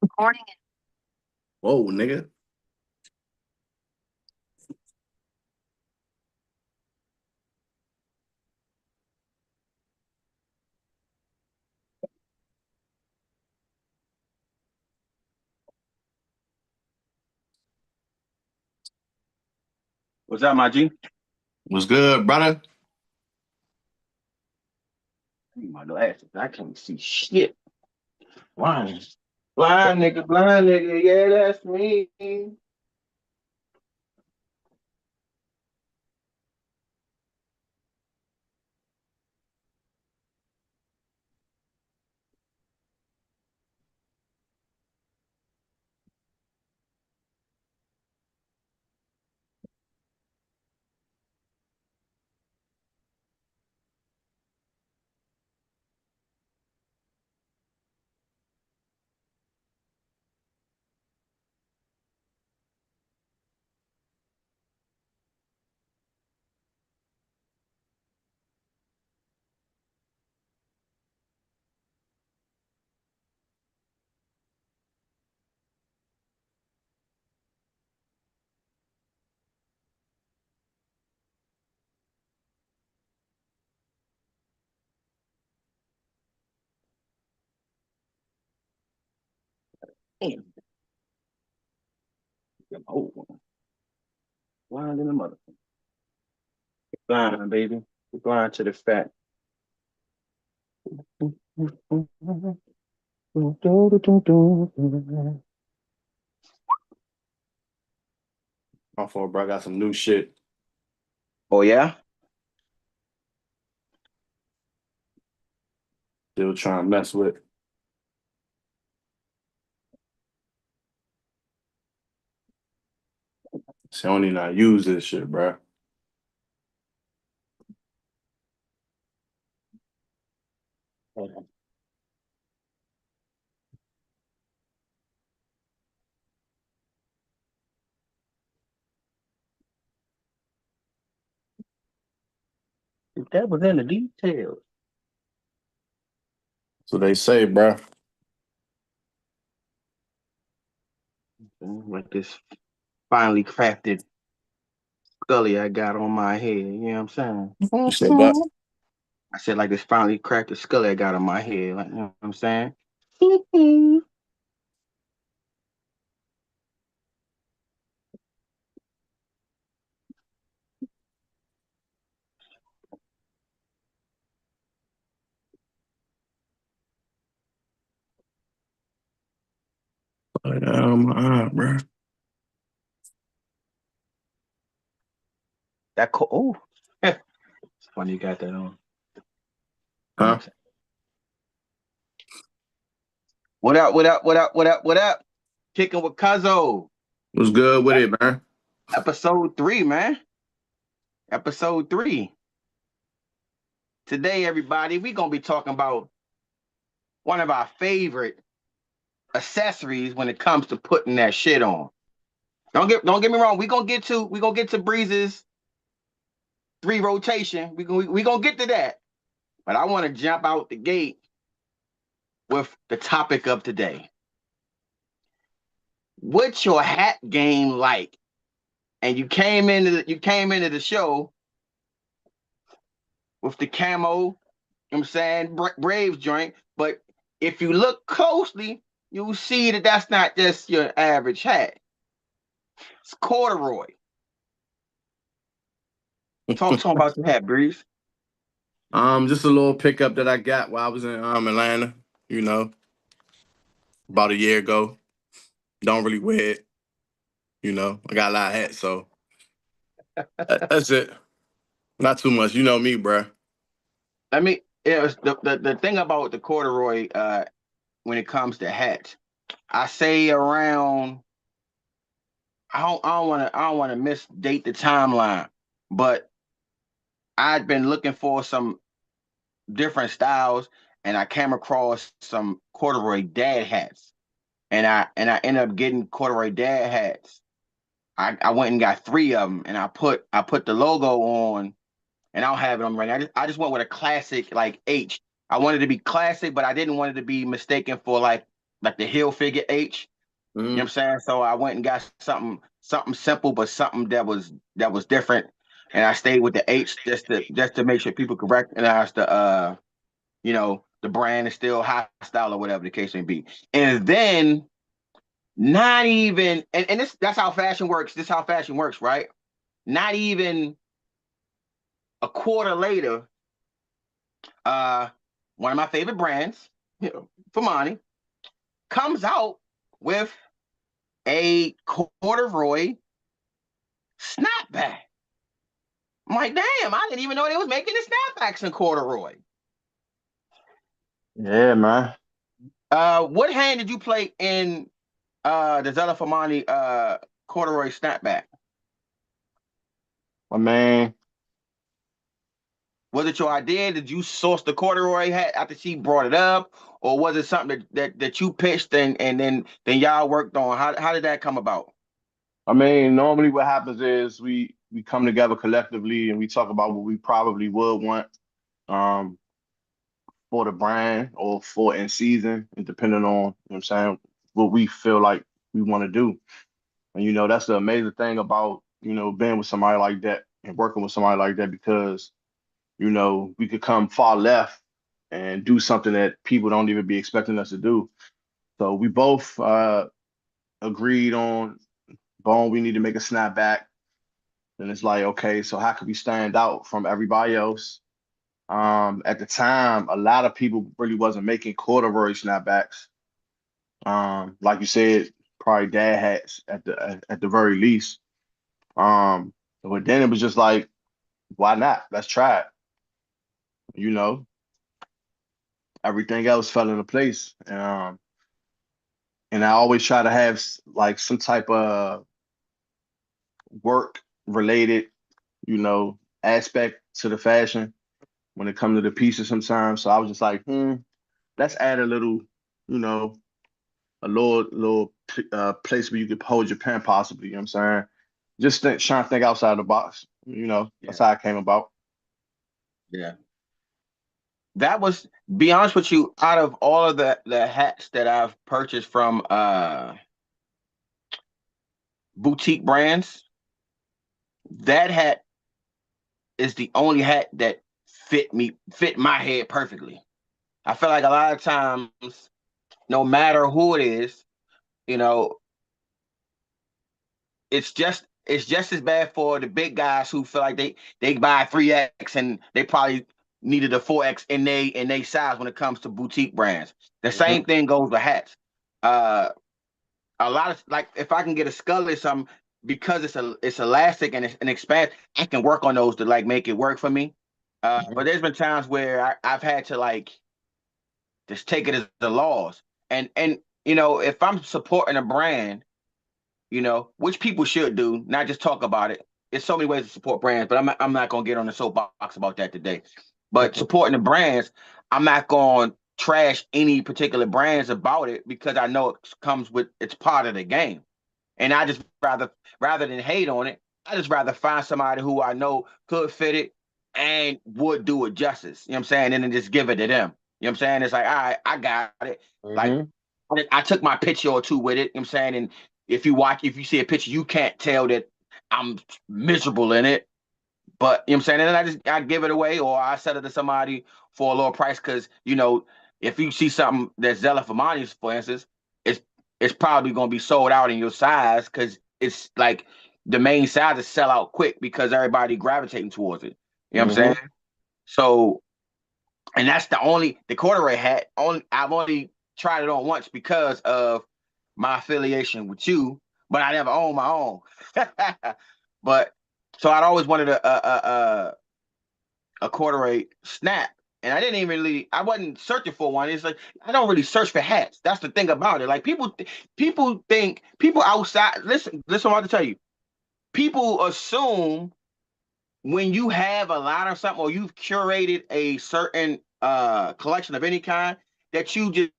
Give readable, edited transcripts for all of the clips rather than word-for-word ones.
Recording. Whoa, nigga. What's up, my G? What's good, brother? I need my glasses. I can't see shit. Blind. Blind nigga. Yeah, that's me. Damn. I'm old one. Blind in the mother. Blind, baby. Blind to the fact. My fault, bro. I got some new shit. Oh, yeah? Still trying to mess with. See, I don't even know how to use this shit, bro. That was in the details. So they say, bro. Like this finely crafted scully I got on my head. You know what I'm You said, but saying? I said like this finely crafted scully I got on my head. Like, you know what I'm saying? bro. That cool. Oh, it's funny you got that on. You know what I'm Huh? saying? What up? What up? What up? What up? What up? Kicking with Cuzzo. What's good with it, man? Episode 3, man. Episode 3. Today, everybody, we're gonna be talking about one of our favorite accessories when it comes to putting that shit on. Don't get me wrong. We gonna get to Breeze's 3 rotation. We gonna get to that. But I want to jump out the gate with the topic of today. What's your hat game like? And you came into the show with the camo, you know what I'm saying, Braves joint. But if you look closely, you'll see that that's not just your average hat. It's corduroy. Talk about the hat, Breeze. Just a little pickup that I got while I was in Atlanta, you know, about a year ago. Don't really wear it, you know. I got a lot of hats, so that's it. Not too much. You know me, bro. I mean, it was the thing about the corduroy when it comes to hats. I say around I don't want to misdate the timeline, but I'd been looking for some different styles, and I came across some corduroy dad hats, and I ended up getting corduroy dad hats. I went and got 3 of them, and I put the logo on, and I don't have it on right now. I just went with a classic like H. I wanted to be classic, but I didn't want it to be mistaken for like like the heel figure H. You know what I'm Mm-hmm. saying? So I went and got something simple, but something that was different. And I stayed with the H just to make sure people could recognize the brand is still hostile or whatever the case may be. And then not even and that's how fashion works. This is how fashion works, right? Not even a quarter later, uh, one of my favorite brands, Famani, comes out with a corduroy snapback. I'm like, damn, I didn't even know they was making the snapbacks in corduroy. Yeah, man. What hand did you play in the Zella Famani corduroy snapback? My man. Was it your idea? Did you source the corduroy hat after she brought it up, or was it something that you pitched and then y'all worked on? How did that come about? I mean, normally what happens is we come together collectively and we talk about what we probably would want um for the brand or for in season, and depending on, what I'm saying, what we feel like we want to do. And that's the amazing thing about, being with somebody like that and working with somebody like that because, we could come far left and do something that people don't even be expecting us to do. So we both agreed on, Bone, we need to make a snapback. And it's like, okay, so how could we stand out from everybody else? At the time, a lot of people really wasn't making corduroy snapbacks. Like you said, probably dad hats at the very least. But then it was just like, why not? Let's try it. You know, Everything else fell into place. And I always try to have like some type of work related, aspect to the fashion when it comes to the pieces sometimes. So I was just like, let's add a little, you know, a little place where you could hold your pen possibly, you know what I'm saying? Just trying to think outside the box. That's Yeah, how it came about. yeah. That was, be honest with you, out of all of the hats that I've purchased from boutique brands, that hat is the only hat that fit my head perfectly. I feel like a lot of times, no matter who it is, you know, it's just as bad for the big guys who feel like they buy 3X and they probably needed a 4X in they size when it comes to boutique brands. The Hmm. same thing goes with hats. Uh, a lot of, like, if I can get a Scully or something, because it's elastic and it's an expand, I can work on those to like make it work for me. But Hmm. there's been times where I've had to like just take it as the laws. And if I'm supporting a brand, which people should do, not just talk about it. There's so many ways to support brands, but I'm not gonna get on the soapbox about that today. But supporting the brands, I'm not gonna trash any particular brands about it because I know it comes with, it's part of the game. And I just rather than hate on it, I just rather find somebody who I know could fit it and would do it justice. You know what I'm saying? And then just give it to them. You know what I'm saying? It's like, all right, I got it. Like, Hmm. I took my picture or two with it. You know what I'm saying? And if you see a picture, you can't tell that I'm miserable in it. But you know what I'm saying? And then I give it away or I sell it to somebody for a lower price because if you see something that's Zella for money, for instance, it's it's probably gonna be sold out in your size because it's like the main size is sell out quick because everybody gravitating towards it. You know what I'm saying? Hmm. So, and that's the corduroy hat. I've only tried it on once because of my affiliation with you, but I never owned my own. But so I'd always wanted a corduroy snap. And I didn't even really, I wasn't searching for one. It's like I don't really search for hats. That's the thing about it. Like people outside. Listen, what I have to tell you. People assume when you have a lot of something or you've curated a certain collection of any kind that you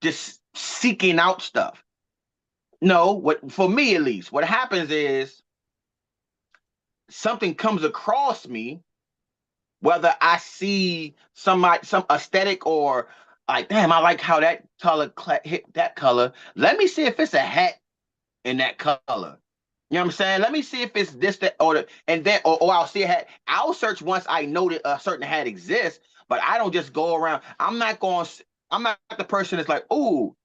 just seeking out stuff. No, what, for me at least, what happens is something comes across me, whether I see some aesthetic or like, damn, I like how that color hit that color. Let me see if it's a hat in that color. You know what I'm saying? Let me see if it's this, that, or the, and then, or I'll see a hat. I'll search once I know that a certain hat exists, but I don't just go around. I'm not the person that's like, oh,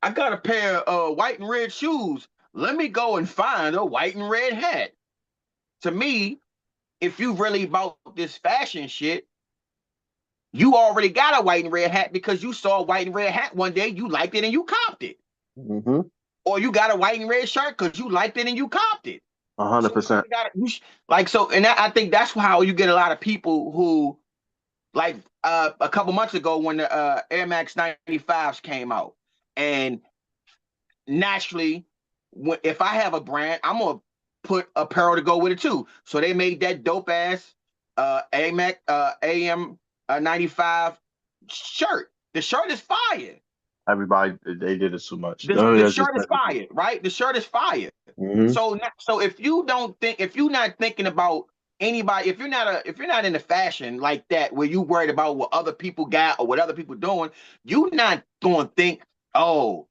I got a pair of white and red shoes. Let me go and find a white and red hat. To me, if you really about this fashion shit, you already got a white and red hat because you saw a white and red hat one day, you liked it and you copped it. Mm-hmm. Or you got a white and red shirt because you liked it and you copped it. 100%. Like so, and I think that's how you get a lot of people who, like, a couple months ago when the Air Max 95s came out, and naturally, if I have a brand, I'm gonna put apparel to go with it too. So they made that dope ass AMAC AM 95 shirt. The shirt is fire. Everybody, they did it too much. The shirt is fire, right? The shirt is fire. Mm-hmm. So if you don't think, if you're not thinking about anybody, if you're not into fashion like that, where you worried about what other people got or what other people doing, you're not going to think, oh,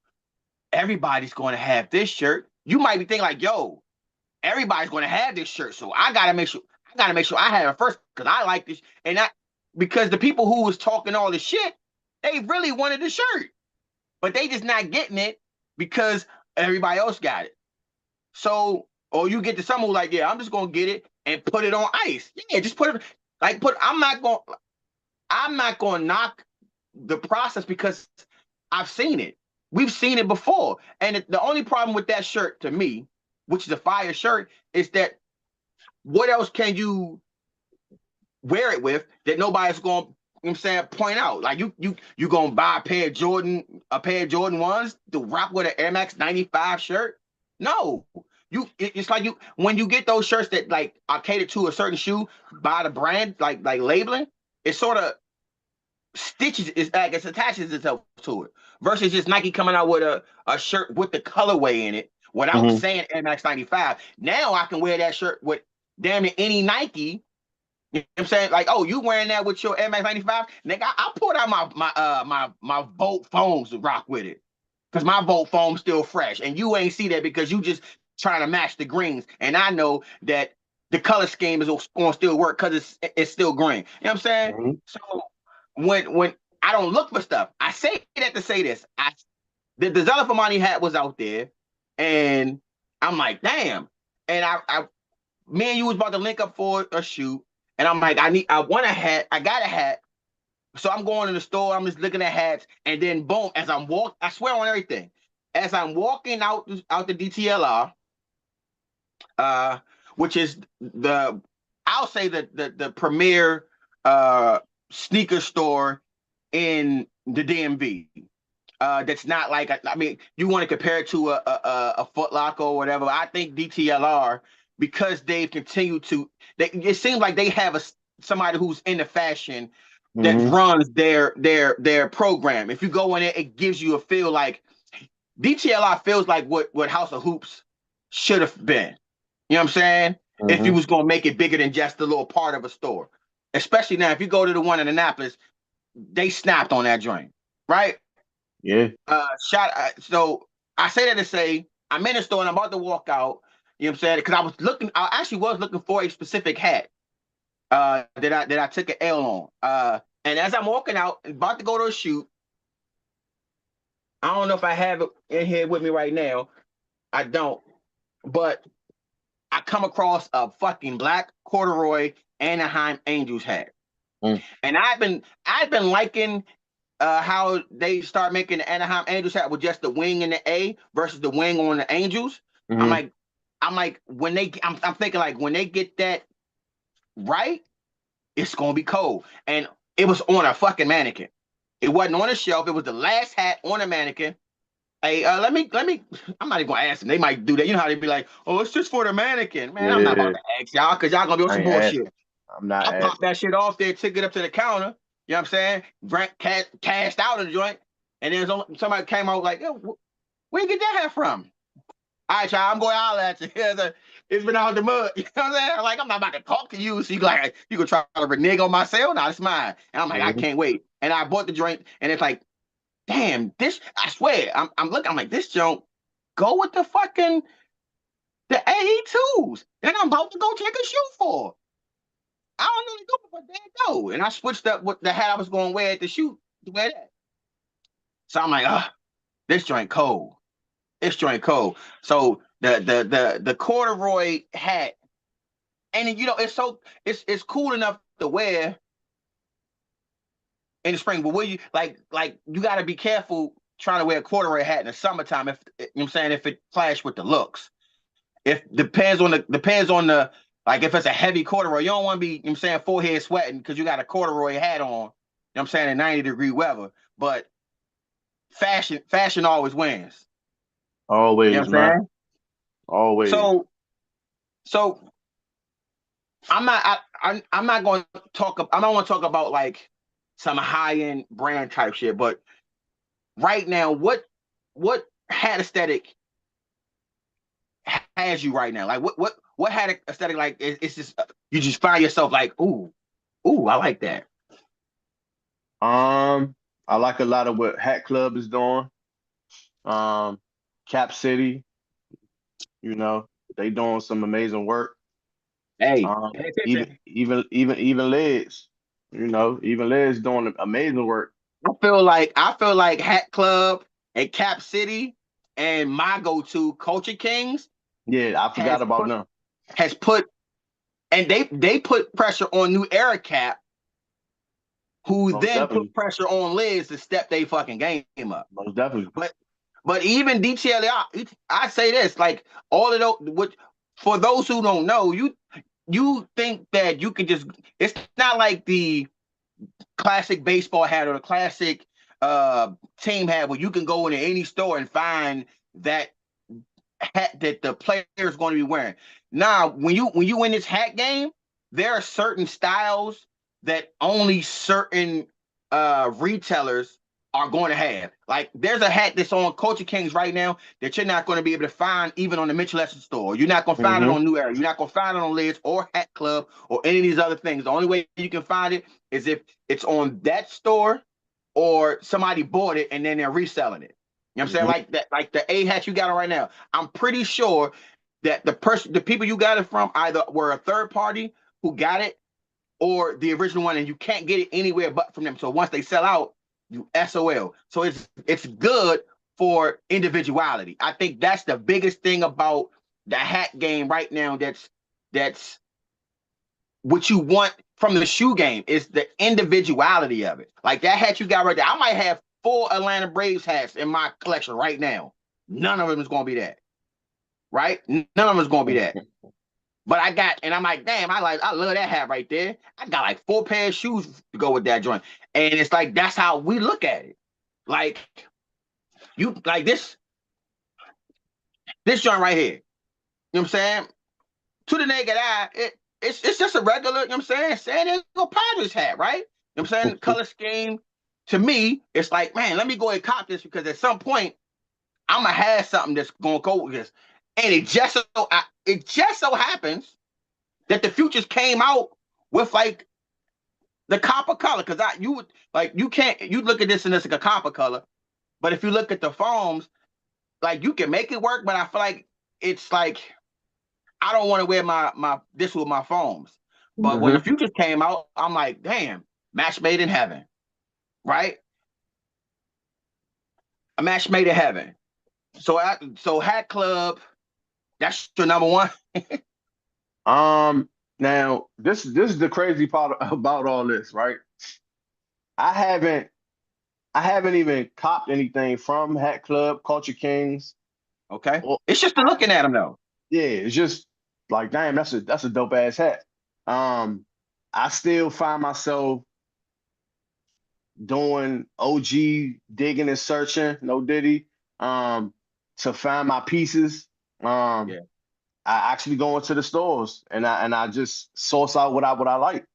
everybody's going to have this shirt. You might be thinking like, yo, everybody's going to have this shirt, so I gotta make sure I have it first because I like this, and I because the people who was talking all this shit, they really wanted the shirt, but they just not getting it because everybody else got it. So, or you get to someone who like, yeah, I'm just gonna get it and put it on ice. Yeah, just put it like put. I'm not gonna knock the process because I've seen it. We've seen it before, and the only problem with that shirt to me, which is a fire shirt, is that what else can you wear it with that nobody's going, you know what I'm saying, point out? Like you gonna buy a pair of Jordan ones to rock with an Air Max 95 shirt? No. It's like you when you get those shirts that like are catered to a certain shoe by the brand, like labeling, it sort of stitches it's like it attaches itself to it versus just Nike coming out with a shirt with the colorway in it without Mm-hmm. saying Air Max 95. Now I can wear that shirt with damn near any Nike. You know what I'm saying? Like, oh, you wearing that with your Air Max 95? Nigga, I pulled out my Volt foams to rock with it. Cause my Volt foam's still fresh. And you ain't see that because you just trying to match the greens. And I know that the color scheme is gonna still work because it's still green. You know what I'm saying? Mm-hmm. So when I don't look for stuff, I say that to say this. The Zella Famani hat was out there, and I'm like, damn. And me and you was about to link up for a shoot, and I'm like, I want a hat, I got a hat. So I'm going to the store, I'm just looking at hats, and then boom, I swear on everything, as I'm walking out the DTLR, uh, which is I'll say the premier sneaker store in the DMV. That's not like I mean, you want to compare it to a Foot Locker or whatever. I think DTLR because they've continued to. It seems like they have somebody who's in the fashion that Mm-hmm. runs their program. If you go in there, it gives you a feel like DTLR feels like what House of Hoops should have been. You know what I'm saying? If you Mm-hmm. was gonna make it bigger than just a little part of a store, especially now if you go to the one in Annapolis, they snapped on that joint, right? Yeah. So I say that to say I'm in the store and I'm about to walk out. You know what I'm saying? Because I actually was looking for a specific hat that I took an L on. And as I'm walking out, about to go to a shoot, I don't know if I have it in here with me right now. I don't, but I come across a fucking black corduroy Anaheim Angels hat, Mm-hmm. and I've been liking how they start making the Anaheim Angels hat with just the wing and the A versus the wing on the Angels. I'm Mm-hmm. like, I'm thinking like when they get that right, it's gonna be cold. And it was on a fucking mannequin. It wasn't on a shelf. It was the last hat on a mannequin. Hey, let me. I'm not even gonna ask them. They might do that. You know how they be like, "Oh, it's just for the mannequin." Man, I'm not about Yeah. to ask y'all because y'all gonna be on I some ain't bullshit. asking. I'm not I popped asking. that shit off there, took it up to the counter. You know what I'm saying? Cashed out of the joint, and then somebody came out like, "Yo, where you get that hat from?" All right, y'all, I'm going to holler at you. It's been out the mud. You know what I'm saying? I'm not about to talk to you. So you can try to renege on my sale. Now it's mine. And I'm like, I Mm-hmm. can't wait. and I bought the joint, and it's like, damn, this. I swear, I'm looking. I'm like, this joint go with the fucking the AE2s that I'm about to go take a shoot for. I don't know the but there you go. And I switched up with the hat I was going to wear at the shoot to wear that. So I'm like, this joint cold. This joint cold. So the corduroy hat, and it's cool enough to wear in the spring. But what you like you got to be careful trying to wear a corduroy hat in the summertime. If you know what I'm saying, if it clash with the looks. If depends on the like if it's a heavy corduroy, you don't want to be, you know what I'm saying, forehead sweating because you got a corduroy hat on, you know what I'm saying, in 90-degree weather. But fashion always wins. You know Always, what I'm man. saying? Always. So I'm not going to talk. I don't want to talk about like some high end brand type shit. But right now, what hat aesthetic has you right now? Like what hat aesthetic like? It's just you just find yourself like, ooh, I like that. I like a lot of what Hat Club is doing. Um, Cap City, you know, they doing some amazing work. Hey, pay attention. Even Liz, you know, even Liz doing amazing work. I feel like Hat Club and Cap City and my go-to Culture Kings Yeah, I forgot has about put them. has put and they put pressure on New Era Cap, who Most then put definitely. pressure on Liz to step they fucking game up. Most definitely. But even DTLA, I say this, like all of those, what for those who don't know, you think that you can just, it's not like the classic baseball hat or the classic team hat where you can go into any store and find that hat that the player is going to be wearing. Now, when you in this hat game, there are certain styles that only certain retailers are going to have. Like there's a hat that's on Culture Kings right now that you're not going to be able to find even on the Mitchell Esser store. You're not going to find it Hmm. on New Era. You're not going to find it on Lids or Hat Club or any of these other things. The only way you can find it is if it's on that store or somebody bought it and then they're reselling it. You know what I'm saying? Hmm. Like that, like the A hat you got on right now. I'm pretty sure that the people you got it from either were a third party who got it or the original one, and you can't get it anywhere but from them. So once they sell out, you SOL. So it's good for individuality. I think that's the biggest thing about the hat game right now. That's what you want from the shoe game is the individuality of it. Like that hat you got right there. I might have 4 Atlanta Braves hats in my collection right now. None of them is going to be that. Right? None of them is going to be that. But and I'm like, damn, I love that hat right there. I got like 4 pair of shoes to go with that joint. And it's like, that's how we look at it. Like, you, like this joint right here. You know what I'm saying? To the naked eye, it's just a regular, you know what I'm saying, San Diego Padres hat, right? You know what I'm saying? Color scheme. To me, it's like, man, let me go and cop this because at some point I'm gonna have something that's gonna go with this. And it just so happens that the futures came out with like the copper color. Cause you would like you look at this and it's like a copper color. But if you look at the foams, like you can make it work, but I feel like it's like I don't want to wear my this with my foams. But when the Hmm. futures came out, I'm like, damn, match made in heaven, right? A match made in heaven. So Hat Club, that's your number one. Now this is the crazy part about all this, right? I haven't I haven't even copped anything from Hat Club, Culture Kings. Okay, Or it's just the I, looking at them though. yeah, it's just like, damn, that's a dope ass hat. Um, I still find myself doing OG digging and searching, no Diddy, um, to find my pieces. Um, Yeah, I actually go into the stores and I just source out what I like.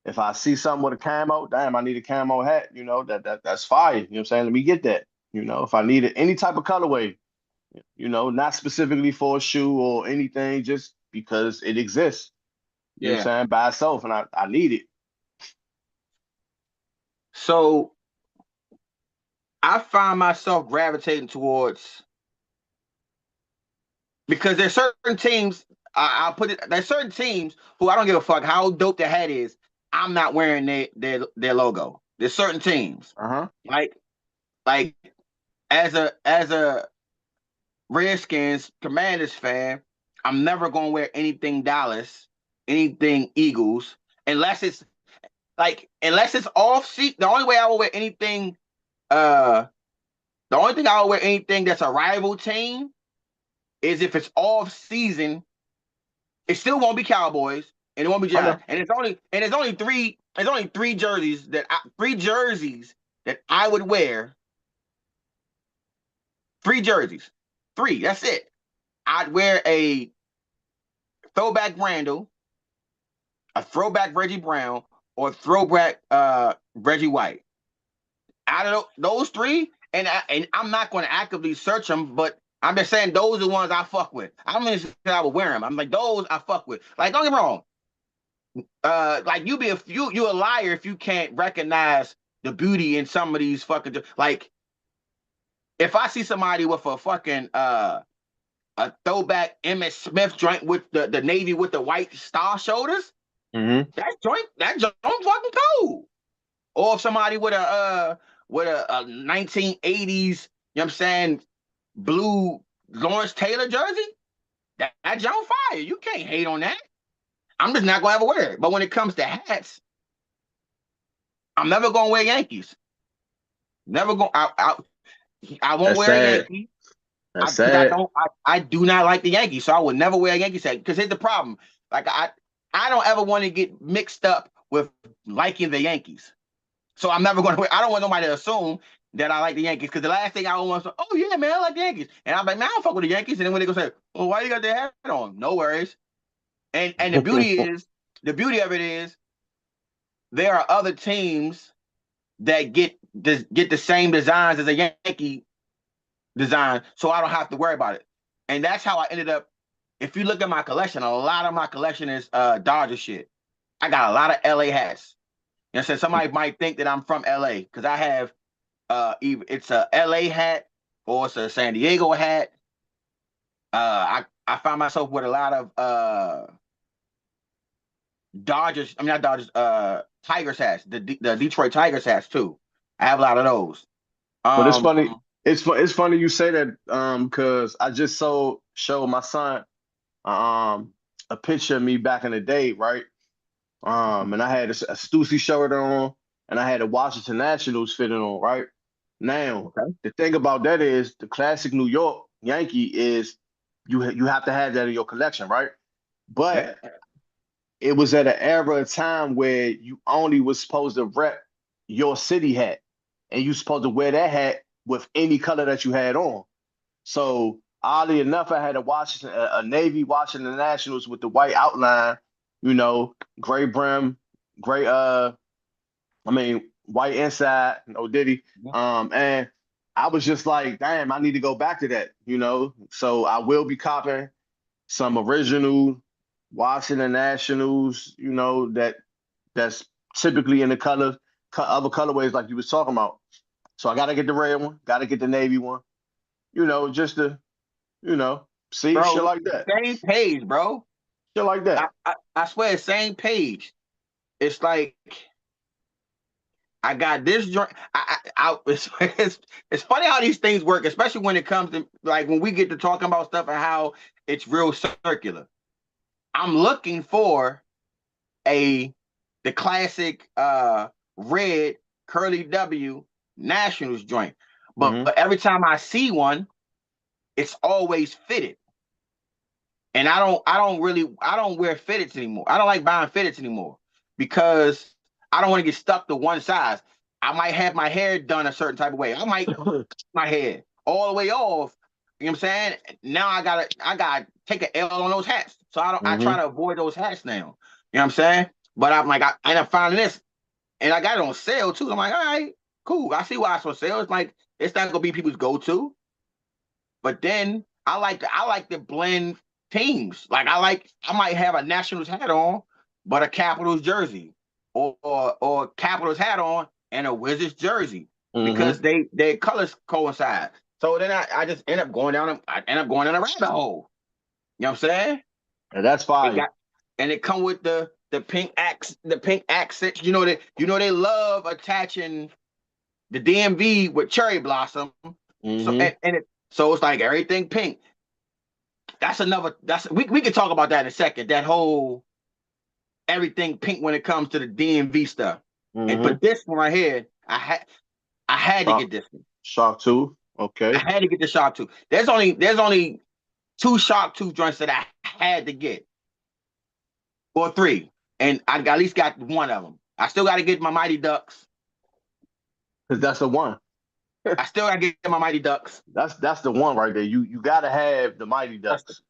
If I see something with a camo, damn, I need a camo hat, you know, that's fire. You know what I'm saying? Let me get that. You know, if I needed any type of colorway, you know, not specifically for a shoe or anything, just because it exists. You know what yeah. I'm saying? By itself and I need it. So I find myself gravitating towards because there's certain teams. I'll put it. There's certain teams who I don't give a fuck how dope the hat is. I'm not wearing their logo. There's certain teams Uh-huh. like like as a Redskins Commanders fan, I'm never gonna wear anything Dallas, anything Eagles, unless it's off seat. The only way I will wear anything, uh, the only thing I will wear anything that's a rival team is if it's off season. It still won't be Cowboys, and it won't be I Giants. know. It's only three jerseys that I would wear. Three jerseys, three. That's it. I'd wear a throwback Randall, a throwback Reggie Brown, or a throwback Reggie White. Out of those three, and I'm not going to actively search them, but I'm just saying those are the ones I fuck with. I'm gonna say I would wear them. I'm like those I fuck with. Like don't get me wrong. Like you a liar if you can't recognize the beauty in some of these fucking like if I see somebody with a fucking a throwback Emmett Smith joint with the navy with the white star shoulders, Mm-hmm. that joint fucking cool. Or if somebody with a 1980s, you know what I'm saying, blue Lawrence Taylor jersey, that joint fire. You can't hate on that. I'm just not gonna ever wear it. But when it comes to hats, I'm never gonna wear Yankees. Never going. I won't That's wear a sad. Yankee. That's Because I sad. don't. I do not like the Yankees, so I would never wear a Yankee hat. Because here's the problem. Like I don't ever want to get mixed up with liking the Yankees. So I'm never going to. I don't want nobody to assume that I like the Yankees because the last thing I want to say, oh yeah, man, I like the Yankees, and I'm like, man, I don't fuck with the Yankees. And then when they go say, well, why you got their hat on? No worries. And the beauty of it is, there are other teams that get the same designs as a Yankee design, so I don't have to worry about it. And that's how I ended up. If you look at my collection, a lot of my collection is Dodger shit. I got a lot of LA hats. You know, so somebody might think that I'm from LA because I have either it's a LA hat or it's a San Diego hat. I find myself with a lot of Dodgers. I mean not Dodgers. Tigers hats. The Detroit Tigers hats too. I have a lot of those. But it's Um, funny. It's funny you say that because I just showed my son um a picture of me back in the day, right? And I had a Stussy shirt on, and I had a Washington Nationals fitted on, right? Now, okay. the thing about that is the classic New York Yankee is you have to have that in your collection, right? Yeah. But it was at an era of time where you only was supposed to rep your city hat, and you supposed to wear that hat with any color that you had on. So oddly enough, I had a navy Washington Nationals with the white outline, gray brim, gray I mean white inside, no diddy. And I was just like, damn, I need to go back to that. So I will be copping some original Washington Nationals, that's typically in the other colorways like you was talking about. So I gotta get the red one, gotta get the navy one, just to you know, see shit Bro, like that. same page, bro. Shit like I, that. I, I swear, same page. It's like I got this joint. It's funny how these things work, especially when it comes to like when we get to talking about stuff and how it's real circular. I'm looking for a the classic red curly W Nationals joint, but Hmm. every time I see one, it's always fitted. And I don't wear fitteds anymore. I don't like buying fitteds anymore because I don't want to get stuck to one size. I might have my hair done a certain type of way. I might cut my hair all the way off. You know what I'm saying? Now I gotta take an L on those hats. So I try Hmm. to avoid those hats now. You know what I'm saying? But I'm like, I end up finding this and I got it on sale too. I'm like, all right, cool. I see why it's on sale. It's like it's not gonna be people's go-to. But then I like to blend teams. Like I might have a Nationals hat on, but a Capitals jersey, or Capitals hat on, and a Wizards jersey Mm-hmm. because their colors coincide. So then I just end up going down. I end up going in a rabbit hole. You know what I'm saying? And that's It fire. got and it come with the pink accent. They love attaching the DMV with cherry blossom. So Mm-hmm. so it's like everything pink. We could talk about that in a second. That whole everything pink when it comes to the DMV stuff. Mm-hmm. But this one right here, I had to Shark, get this one. Shark Tooth. I Okay. had to get the Shark Tooth. There's only two Shark Tooth joints that I had to get, or three, and I at least got one of them. I still got to get my Mighty Ducks. Because that's the one. I still got to get my Mighty Ducks. That's the one right there. You gotta have the Mighty I, Ducks.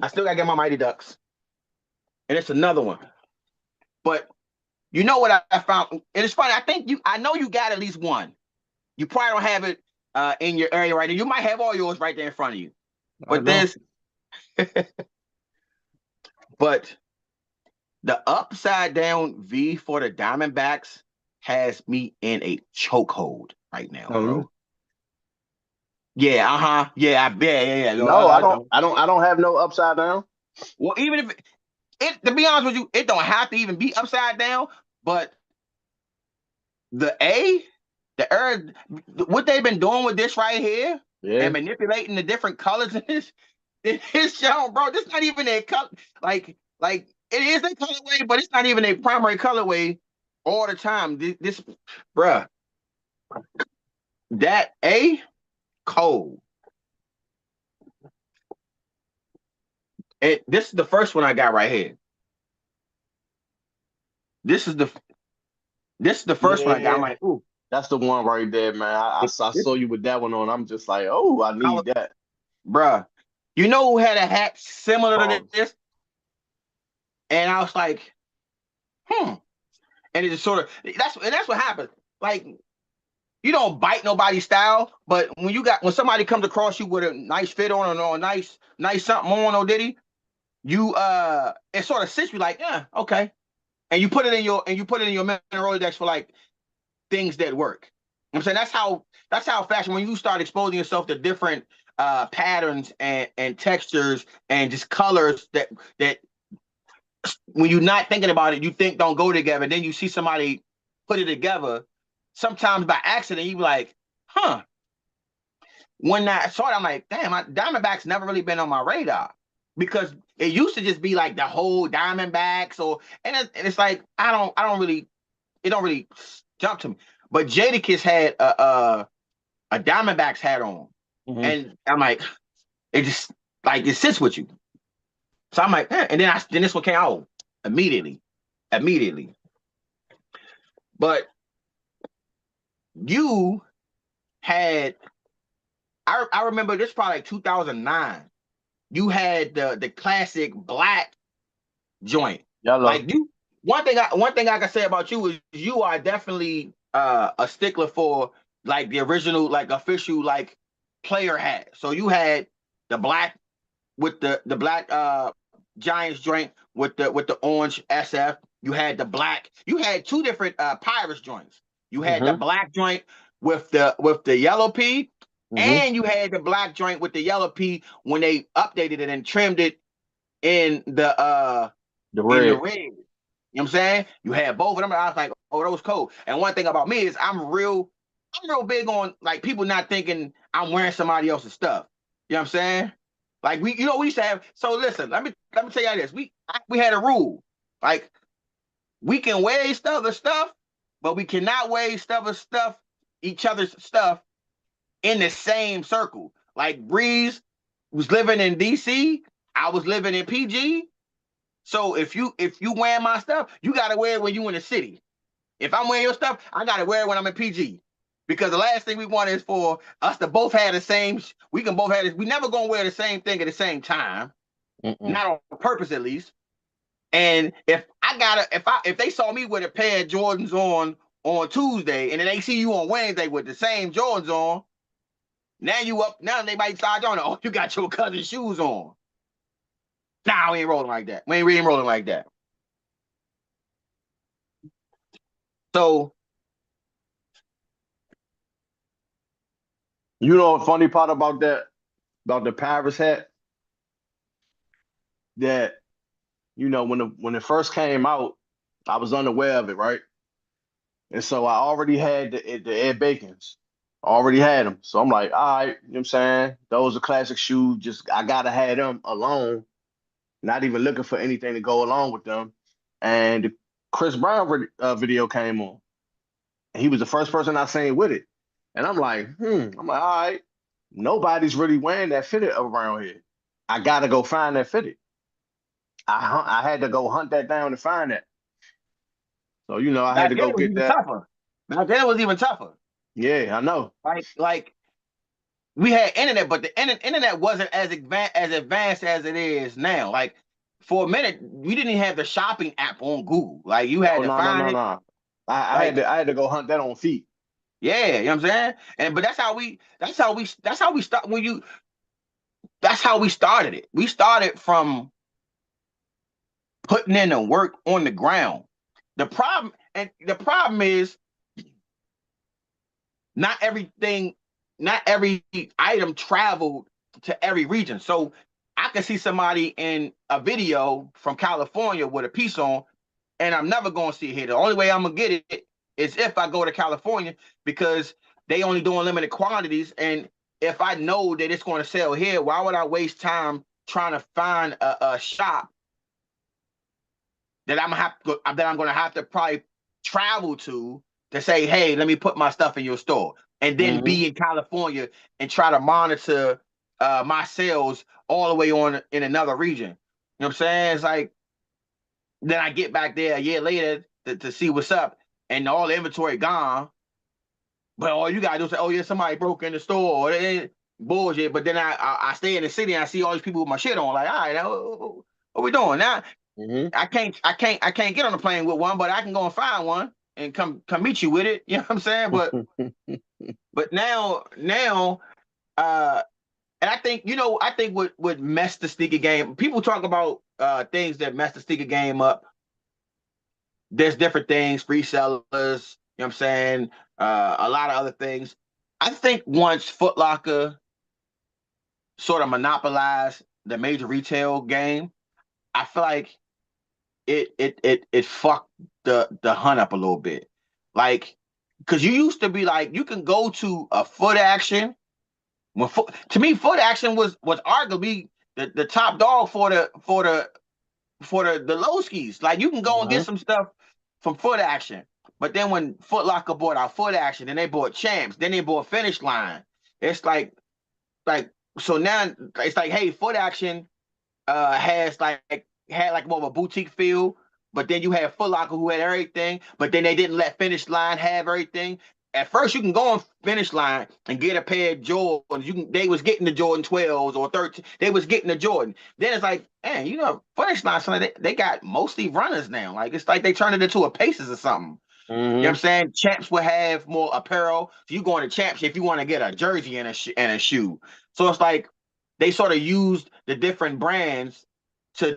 I still got to get my Mighty Ducks, and it's another one. But you know what I found? And it's funny. I know you got at least one. You probably don't have it in your area right now. You might have all yours right there in front of you. I But know. but the upside down V for the Diamondbacks has me in a chokehold right now, Um, bro. Yeah, yeah, I bet, yeah. No, no, I I don't. don't. I don't have no upside down. Well, even if to be honest with you, it don't have to even be upside down. But the A, the Earth, what they've been doing with this right here and Yeah. manipulating the different colors in this show, bro. This not even a color. Like it is a colorway, but it's not even a primary colorway all the time. This bruh, that A cold. And this is the first one I got right here. This is the this is the first one I got. I'm Yeah. like, ooh, That's the one right there, man. I this saw you with that one on. I'm just like, oh, I color, need that. bruh. You know who had a hat similar to Pause. this? And I was like, hmm. And it just sort of that's what happens. Like you don't bite nobody's style, but when somebody comes across you with a nice fit on or a nice something on, or diddy, you it sort of sits you like, yeah, okay. And you put it in your mental Rolodex for like things that work. You know what I'm saying that's how fashion when you start exposing yourself to different patterns and textures and just colors that when you're not thinking about it, you think don't go together. Then you see somebody put it together, sometimes by accident, you be like, huh. When I saw it, I'm like, damn, Diamondbacks never really been on my radar because it used to just be like the whole Diamondbacks, and it's like I don't really, it don't really jump to me. But Jadakiss had a Diamondbacks hat on, Hmm. and I'm like, it just like it sits with you. So I'm like, and then this one came out immediately. But you had I remember this probably like 2009. You had the classic black joint. Yellow. Like you one thing I can say about you is you are definitely a stickler for like the original like official like player hat. So you had the black with the black Giants joint with the orange SF. You had the black. You had two different Pirates joints. You had the Hmm. black joint with the yellow P, Hmm. and you had the black joint with the yellow P when they updated it and trimmed it in The in the red. red. You know what I'm saying? You had both of them. I was like, oh, that was cool. And one thing about me is I'm real big on like people not thinking I'm wearing somebody else's stuff. You know what I'm saying? Like we used to have. So listen, let me tell you this. We had a rule. Like we can wear each other's stuff, but we cannot wear each other's stuff in the same circle. Like Breeze was living in DC, I was living in PG. So if you wear my stuff, you gotta wear it when you in the city. If I'm wearing your stuff, I gotta wear it when I'm in PG. Because the last thing we want is for us to both have the same. We can both have this. We never gonna wear the same thing at the same time, Mm-mm. not on purpose at least. And if they saw me with a pair of Jordans on Tuesday, and then they see you on Wednesday with the same Jordans on, now you up. Now they might start on. Oh, you got your cousin's shoes on. Nah, we ain't rolling like that. We ain't rolling like that. So You know what funny part about that, about the Paris hat, that when it first came out, I was unaware of it, right? And so I already had the Ed Bacons. I already had them. So I'm like, all right, you know what I'm saying? Those are classic shoes. Just I gotta have them alone, not even looking for anything to go along with them. And the Chris Brown video came on. And he was the first person I seen with it. And I'm like, I'm like, all right, nobody's really wearing that fitted around here. I gotta go find that fitted. I had to go hunt that down to find that. So I had Back to then go it was get even that. tougher. Back then it was even tougher. Yeah, I know. Like we had internet, but the internet wasn't as advanced as it is now. Like for a minute, we didn't even have the shopping app on Google. Like you had Oh to no, no, find no, it. no. I had Like to go hunt that on feet. yeah, you know what I'm saying. And but that's how we start when you that's how we started it. We started from putting in the work on the ground. The problem is not everything, not every item traveled to every region. So I can see somebody in a video from California with a piece on, and I'm never going to see it here. The only way I'm gonna get it is if I go to California because they only doing limited quantities. And if I know that it's going to sell here, why would I waste time trying to find a shop that I'm gonna have to probably travel to say, hey, let me put my stuff in your store, and then Hmm. be in California and try to monitor my sales all the way on in another region. You know what I'm saying? It's like then I get back there a year later to see what's up, and all the inventory gone. But all you gotta do is say, oh yeah, somebody broke in the store. Bullshit. But then I stay in the city and I see all these people with my shit on. Like, all right, now what we doing now? Hmm. I can't get on the plane with one, but I can go and find one and come meet you with it. You know what I'm saying? But now, uh, and I think what messed the sneaker game. People talk about things that mess the sneaker game up. There's different things, free sellers. You know what I'm saying? A lot of other things. I think once Foot Locker sort of monopolized the major retail game, I feel like it fucked the hunt up a little bit. Like, because you used to be like, you can go to a Foot Action. To me, Foot Action was arguably the top dog for the low skis. Like you can go and get Hmm. some stuff from Foot Action. But then when Foot Locker bought out Foot Action, then they bought Champs, then they bought Finish Line. It's like so now it's like, hey, Foot Action has had like more of a boutique feel. But then you had Foot Locker who had everything, but then they didn't let Finish Line have everything. At first, you can go on Finish Line and get a pair of Jordans. They was getting the Jordan 12s or 13. They was getting the Jordan. Then it's like, man, Finish Line, they got mostly runners now. Like it's like they turned it into a Paces or something. You know what I'm Hmm. saying? Champs will have more apparel. So you go into Champs if you want to get a jersey and a shoe. So it's like they sort of used the different brands to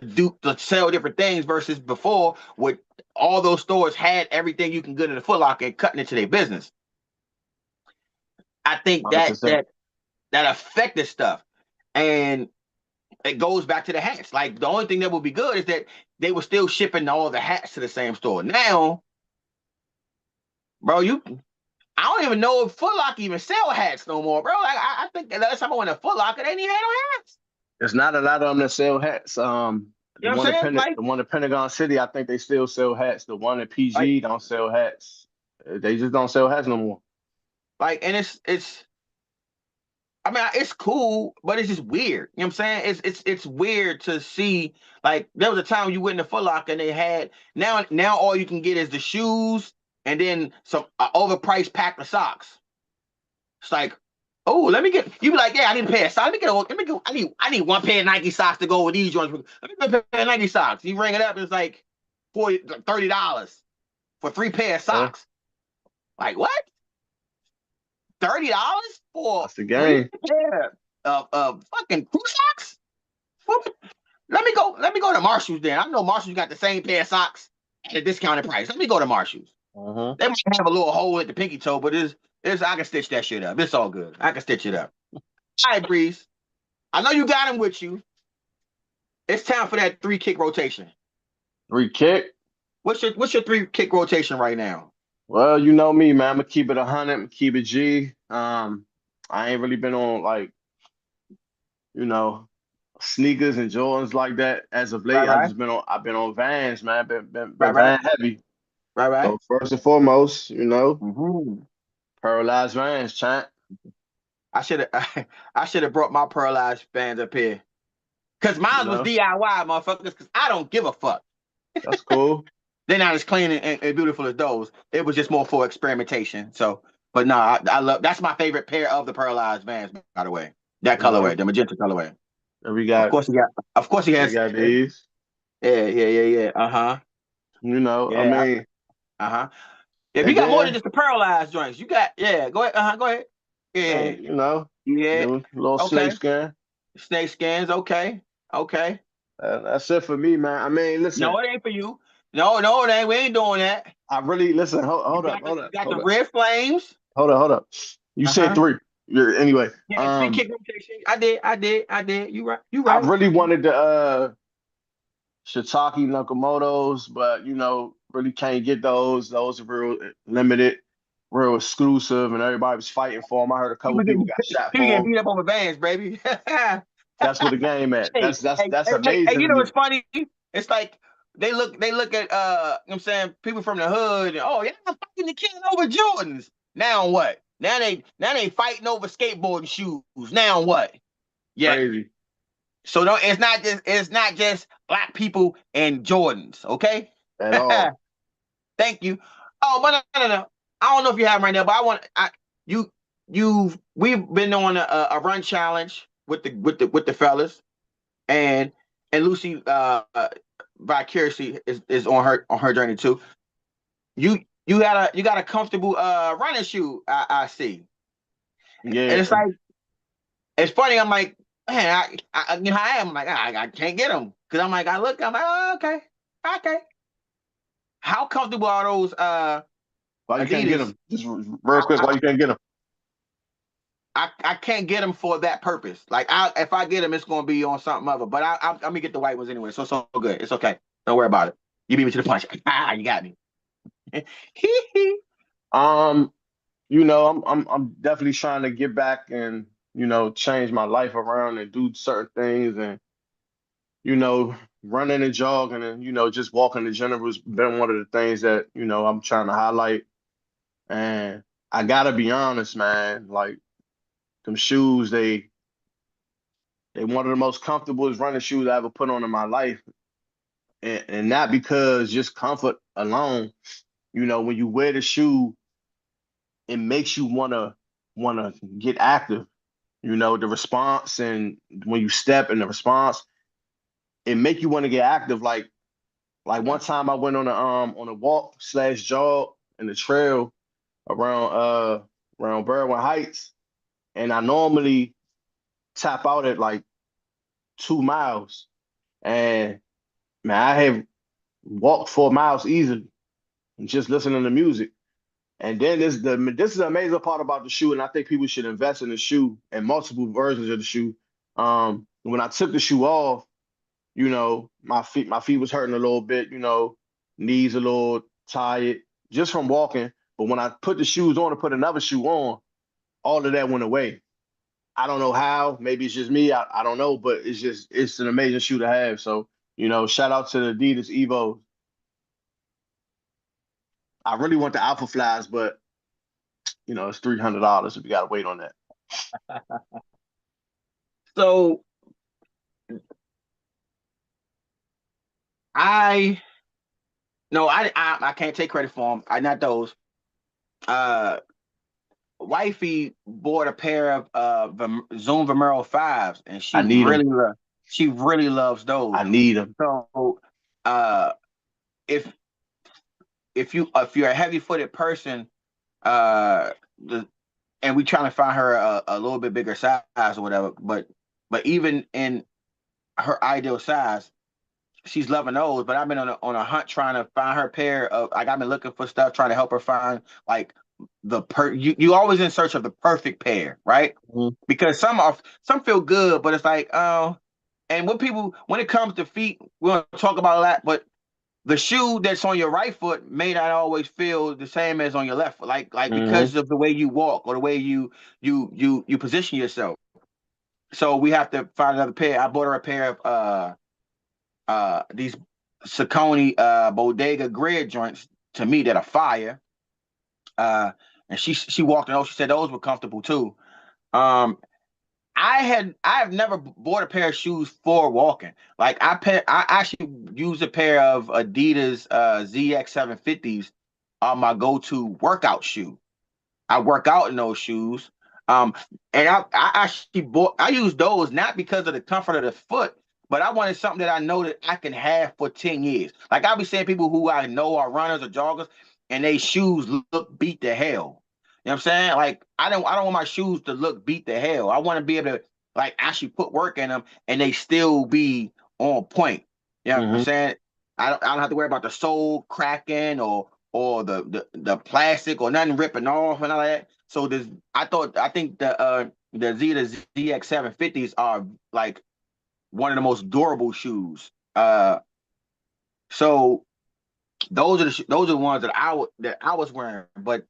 sell different things versus before with all those stores had everything you can get in the Foot Locker and cutting into their business. I think that 100%. that that affected stuff. And it goes back to the hats. Like the only thing that would be good is that they were still shipping all the hats to the same store. Now, bro, I don't even know if Foot Locker even sell hats no more, bro. Like I think the last time I went to Foot Locker, they didn't even have no hats. There's not a lot of them that sell hats. You know what I'm saying? The one in Pentagon City, I think they still sell hats. The one in Like, PG don't sell hats. They just don't sell hats no more. and it's. I mean, it's cool, but it's just weird. You know what I'm saying? It's weird to see. Like there was a time you went in the Foot Locker and they had now all you can get is the shoes and then some overpriced pack of socks. It's like, oh, let me get. You be like, yeah, I need a pair of socks. Let me get. Let me go. I need one pair of Nike socks to go with these joints. Let me get a pair of Nike socks. You ring it up, it's like $30 for three pair of Yeah, socks. Like what? $30 for that's the three game. pair of fucking crew socks? What? Let me go to Marshalls then. I know Marshalls got the same pair of socks at a discounted price. Let me go to Marshalls. Uh-huh. They might have a little hole at the pinky toe, but I can stitch that shit up. It's all good. I can stitch it up. All right, Breeze. I know you got him with you. It's time for that 3-kick rotation. 3 kick. What's your 3-kick rotation right now? Well, you know me, man. I'm gonna keep it 100. I'm gonna keep it G. I ain't really been on like you know sneakers and Jordans like that as of Right, late. right, I've been on Vans, man. Been right, right, Van heavy. right, right. So first and foremost, Mm-hmm. pearlized Vans, champ. I should have I should have brought my pearlized fans up here. Cause You mine was know DIY, motherfuckers. Cause I don't give a fuck. that's cool. They're not as clean and beautiful as those. It was just more for experimentation. So, but no, I love. That's my favorite pair of the pearlized Vans. By the way, that You know, colorway, the magenta colorway. and we Of got course he got. Of course he we has. got these. Yeah, yeah, yeah, yeah. Uh huh. I Yeah. mean, Uh huh. If you and got more than then just the pearlized joints, you got. Yeah. Go ahead. Uh huh. Go ahead. Yeah. man, Yeah. them little snake Okay. skin. Snake skins. Okay. Okay. That's it for me, man. I mean, listen, No, it ain't for you. No, no, it ain't. We ain't doing that. I really listen. You Hold up, got the hold you up, got the hold up, red flames. hold up. You Uh said huh. three. Anyway, Yeah, 3-kick rotation. I did. You right. You I right. really wanted the Shiitake Nakamoto's, but really can't get those. Those are real limited, real exclusive, and everybody was fighting for them. I heard a couple People people getting got shot people getting for them. beat up over Vans, baby. hey, That's what the game at. hey, That's hey, amazing you to know what's me. funny? It's like they look at you know what I'm saying, people from the hood, and oh, yeah, I'm fighting the kid over Jordans. Now what? Now they fighting over skateboarding shoes. Now what? Yeah. Crazy So don't it's not just black people and Jordans, okay? at all. Thank you. Oh, but no. I don't know if you have them right now, but you we've been on a run challenge with the fellas, and Lucy vicariously is on her journey too. You you got a comfortable running shoe, I see, and Yeah, it's funny. I'm like, man, you know how I am. I'm like, I can't get them because I'm like, I'm like, oh, okay. How comfortable are those why you can't get Adidas? them? Just real quick, why you can't get them? I can't get them for that purpose. Like if I get them, it's gonna be on something other. But I'm gonna get the white ones anyway, so it's all good. It's okay. Don't worry about it. You beat me to the punch. You got me. Um, I'm definitely trying to get back and change my life around and do certain things and you know running and jogging and just walking in general has been one of the things that I'm trying to highlight. And I gotta be honest, man, like them shoes, they one of the most comfortable running shoes I ever put on in my life. And not because just comfort alone. When you wear the shoe, it makes you wanna get active. The response and when you step in the response, it make you want to get active. Like one time I went on a walk slash jog in the trail around around Berwyn Heights, and I normally tap out at like 2 miles. And man, I have walked 4 miles easily just listening to music. And then this is the amazing part about the shoe, and I think people should invest in the shoe and multiple versions of the shoe. When I took the shoe off, my feet was hurting a little bit, knees a little tired just from walking. But when I put the shoes on and put another shoe on, all of that went away. I don't know how. Maybe it's just me. I don't know, but it's an amazing shoe to have. So, shout out to the Adidas Evo. I really want the Alpha Flies, but it's $300 if you gotta wait on that. So I no, I can't take credit for them. I not those. Uh, Wifey bought a pair of Zoom Vomero fives, and I need them. she really loves I those. need them. So uh, if if you're a heavy footed person, uh, the and we trying to find her a little bit bigger size or whatever, but even in her ideal size, she's loving those. But I've been on a hunt trying to find her pair of, like, I've been looking for stuff trying to help her find like you always in search of the perfect pair, right? Mhm. Because some feel good, but it's like, oh, and when it comes to feet, we don't talk about that, but the shoe that's on your right foot may not always feel the same as on your left foot, like Mhm. because of the way you walk or the way you position yourself. So we have to find another pair. I bought her a pair of these Saucony Bodega Grid joints, to me that are fire. Uh, and she walked in. Oh, she said those were comfortable too. Um, I have never bought a pair of shoes for walking. Like I actually use a pair of Adidas ZX 750s on my go-to workout shoe. I work out in those shoes. Um, and I actually I use those not because of the comfort of the foot, but I wanted something that I know that I can have for 10 years. Like I'll be seeing people who I know are runners or joggers, and they shoes look beat to hell. You know what I'm saying? Like I don't want my shoes to look beat to hell. I want to be able to like actually put work in them and they still be on point. You know what I'm Mhm. saying? I don't have to worry about the sole cracking or the plastic or nothing ripping off and all that. So I think the ZX 750s are like one of the most durable shoes. So those are the ones that I was wearing. But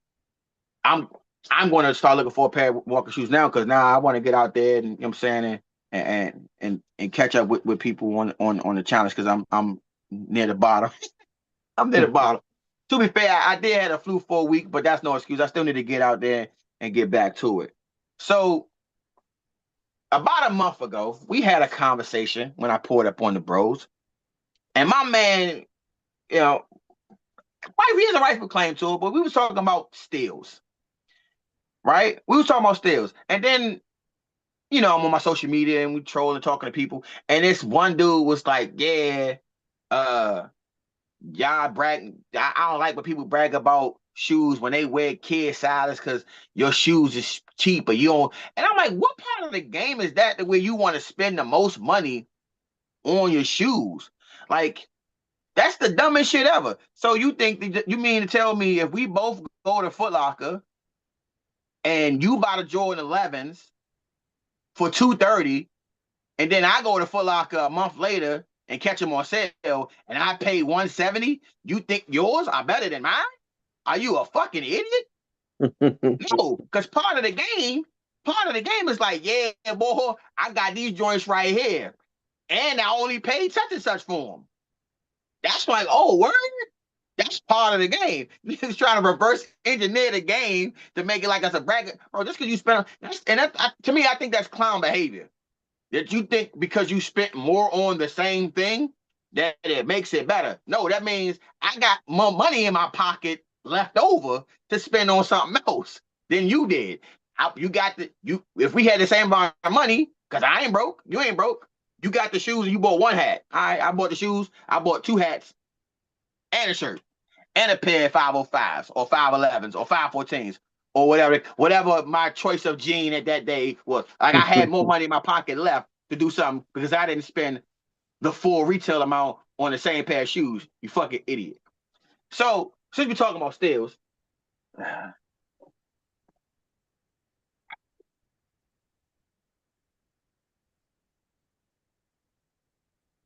I'm I'm going to start looking for a pair of walking shoes now because now I want to get out there and you know what I'm saying and catch up with people on the challenge because I'm near the bottom. I'm near the bottom. To be fair, I did have a flu for a week, but that's no excuse. I still need to get out there and get back to it. So about a month ago, we had a conversation when I poured up on the bros, and my man, you know, he has a rightful claim to it, but we was talking about steals, right? We was talking about steals, and then I'm on my social media and we trolling, talking to people, and this one dude was like, "Yeah, uh, y'all brag. I don't like when people brag about shoes when they wear kid sizes because your shoes is cheaper. You don't." And I'm like, what part of the game is that where you want to spend the most money on your shoes? Like, that's the dumbest shit ever. So you mean to tell me if we both go to Foot Locker and you buy the Jordan 11s for 230, and then I go to Foot Locker a month later and catch them on sale, and I pay 170, you think yours are better than mine? Are you a fucking idiot? No, because part of the game is like, yeah, boy, I got these joints right here, and I only paid such and such for them. That's like, oh, word. That's part of the game. He's trying to reverse engineer the game to make it like it's a bracket, bro. Just because you spend, to me, I think that's clown behavior. That you think because you spent more on the same thing that it makes it better. No, that means I got more money in my pocket left over to spend on something else than you did. You got you if we had the same amount of money, because I ain't broke, you ain't broke. You got the shoes and you bought one hat. I bought the shoes, I bought two hats and a shirt and a pair of 505s or 511s or 514s or whatever my choice of jean at that day was. Like I had more money in my pocket left to do something because I didn't spend the full retail amount on the same pair of shoes. You fucking idiot. So since we're talking about steals,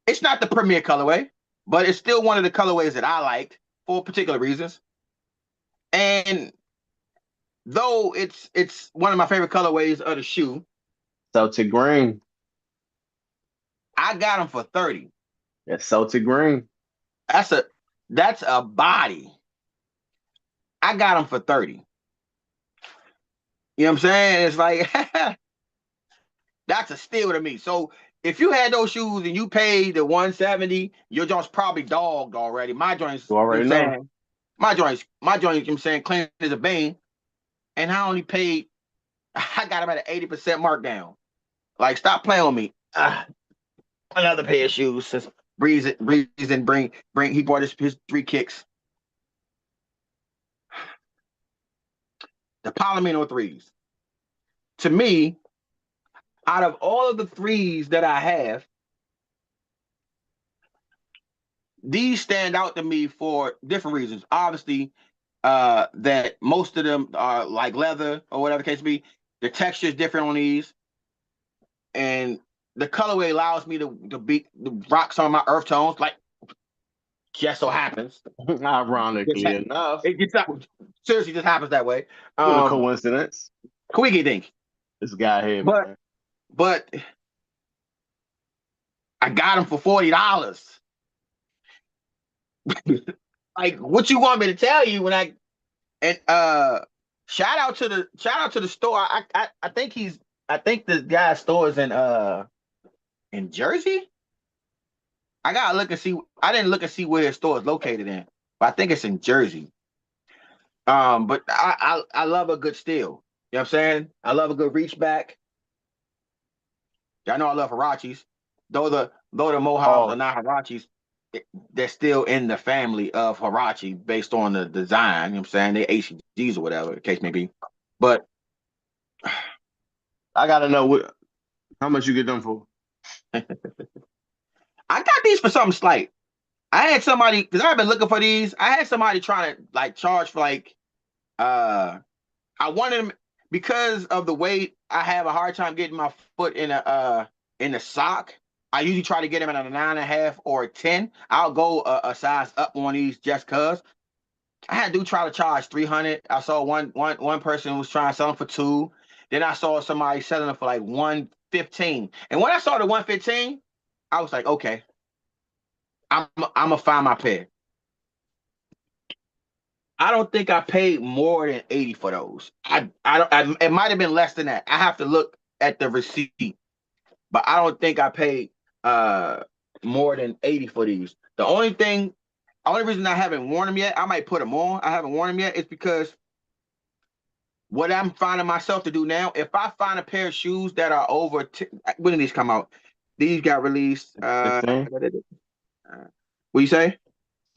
it's not the premier colorway, but it's still one of the colorways that I liked for particular reasons. And though it's one of my favorite colorways of the shoe, Celtic green. I got them for 30. That's Celtic green. That's a that's a body. I got them for 30. You know what I'm saying? It's like that's a steal to me. So if you had those shoes and you paid the 170, your joint's probably dogged already. My joints, You you know what already I'm know. saying? My joints, you know what I'm saying, clean as a bane. And I only paid, I got them at an 80% markdown. Like, stop playing with me. Another pair of shoes since Breeze and bring he bought his three kicks. The Palomino threes. To me, out of all of the threes that I have, these stand out to me for different reasons. Obviously, that most of them are like leather or whatever the case be. The texture is different on these, and the colorway allows me to rock some of my earth tones. Like just so happens, Ironically enough, it just seriously just happens that way. what a coincidence. Quickie thing, This guy here, but man. but I got them for $40. Like, what you want me to tell you when I and shout out to the store. I think the guy's store is in Jersey. I gotta look and see. I didn't look and see where his store is located in, but I think it's in Jersey. But I love a good steal. You know what I'm saying? I love a good reach back. Y'all know I love Hirachis. Though the Mohawks are Oh, not Hirachis, they're still in the family of Hirachi based on the design. You know what I'm saying? They HGs or whatever the case may be. But I gotta know how much you get them for. I got these for something slight. I had somebody because I've been looking for these. I had somebody trying to like charge for like I wanted them because of the weight. I have a hard time getting my foot in a sock. I usually try to get them in a 9.5 or a 10. I'll go a size up on these just cause. I had to try to charge 300. I saw one person was trying to sell them for two. Then I saw somebody selling them for like 115. And when I saw the 115, I was like, okay, I'm gonna find my pair. I don't think I paid more than 80 for those. I don't. It might have been less than that. I have to look at the receipt, but I don't think I paid uh more than 80 for these. Only reason I haven't worn them yet, I might put them on. I haven't worn them yet, is because what I'm finding myself to do now, if I find a pair of shoes that are over, when did these come out? These got released. 16? What you say?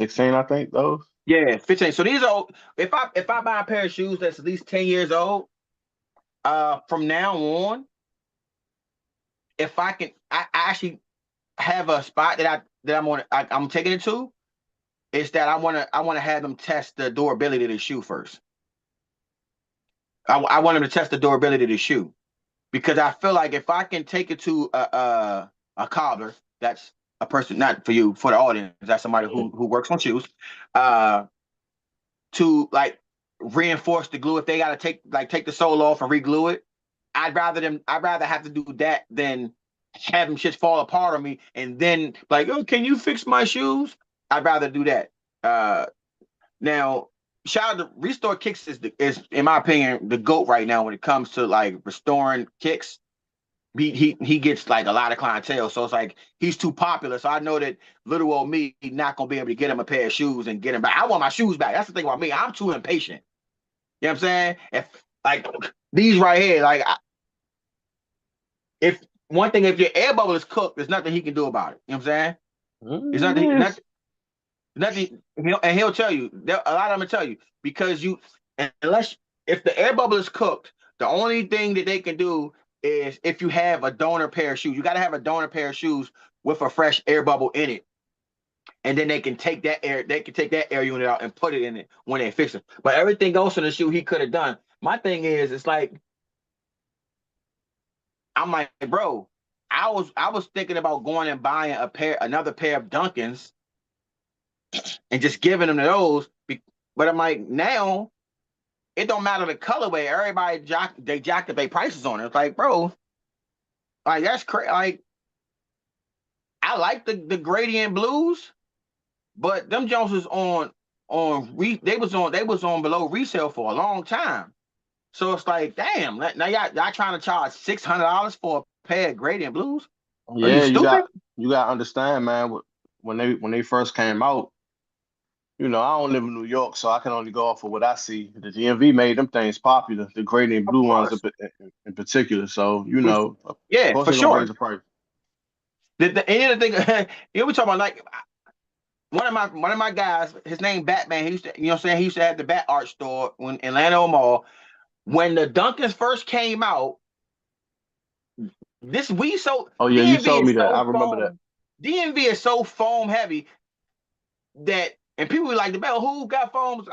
16, I think, those. Yeah, 15. So these are, if I buy a pair of shoes that's at least 10 years old, from now on, if I can, I actually have a spot I'm taking it to. Is that I want to have them test the durability of the shoe first. I want them to test the durability of the shoe because I feel like if I can take it to a cobbler, that's a person, not for you, for the audience, that's somebody who works on shoes, uh, to like reinforce the glue. If they got to take the sole off and re-glue it, I'd rather have to do that than have them shit fall apart on me and then like, oh, can you fix my shoes? I'd rather do that. Now, shout out to Restore Kicks is in my opinion the GOAT right now when it comes to like restoring kicks. He gets like a lot of clientele, so it's like he's too popular. So I know that little old me not gonna be able to get him a pair of shoes and get him back. I want my shoes back. That's the thing about me. I'm too impatient. You know what I'm saying? If like these right here, like if one thing, if your air bubble is cooked, there's nothing he can do about it. You know what I'm saying? There's Yes. nothing, he'll tell you. A lot of them will tell you because unless if the air bubble is cooked, the only thing that they can do is if you have a donor pair of shoes. You got to have a donor pair of shoes with a fresh air bubble in it, and then they can take that air. They can take that air unit out and put it in it when they fix it. But everything else in the shoe he could have done. My thing is, it's like I'm like, bro, I was thinking about going and buying another pair of Dunkins and just giving them to those. But I'm like, now it don't matter the colorway. Everybody jacked up their prices on it. It's like, bro, like that's crazy. Like I like the gradient blues, but them Jones was they was on below resale for a long time. So it's like, damn, now y'all trying to charge $600 for a pair of gradient blues? Are you Yeah, stupid? you got to understand, man. When they first came out, I don't live in New York, so I can only go off of what I see. The DMV made them things popular, the gradient Of blue ones course. in particular. So, of Yeah, course for they're gonna raise sure. the price. And the thing, we talking about like one of my guys, his name Batman. He used to, you know what I'm saying? He used to have the Bat Art store in Atlanta Mall. When the Dunkins first came out, this we so Oh yeah, you DMV told me is that. I so remember that. foam. DMV is so foam heavy that, and people be like, the bell, who got foams?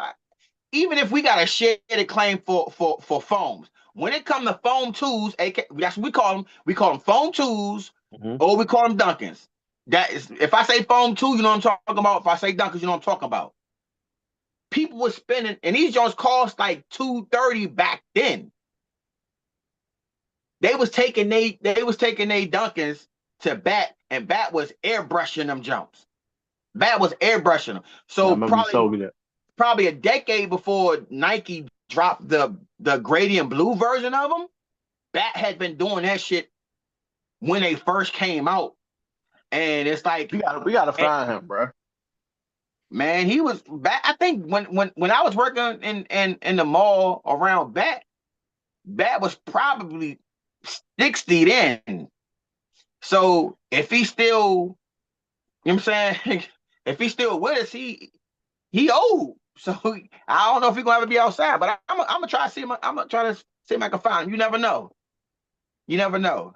even if we got a shared claim for foams, when it comes to foam tools, that's what we call them foam tools, or we call them Dunkins. That is, if I say foam tool, you know what I'm talking about. If I say Dunkins, you know what I'm talking about. People were spending, and these joints cost like $230 back then. They was taking they Dunkins to Bat, and Bat was airbrushing them jumps. Bat was airbrushing them. I So remember you told me that. probably a decade before Nike dropped the gradient blue version of them, Bat had been doing that shit when they first came out. And it's like we gotta find him, bro. Man, he was Bat. I think when I was working in the mall around Bat was probably 60 then. So if he's still, you know what I'm saying, if he's still with us, he old. So I don't know if he's gonna ever be outside, but I'm gonna try to see him. I'm gonna try to see if I can find him. You never know. You never know.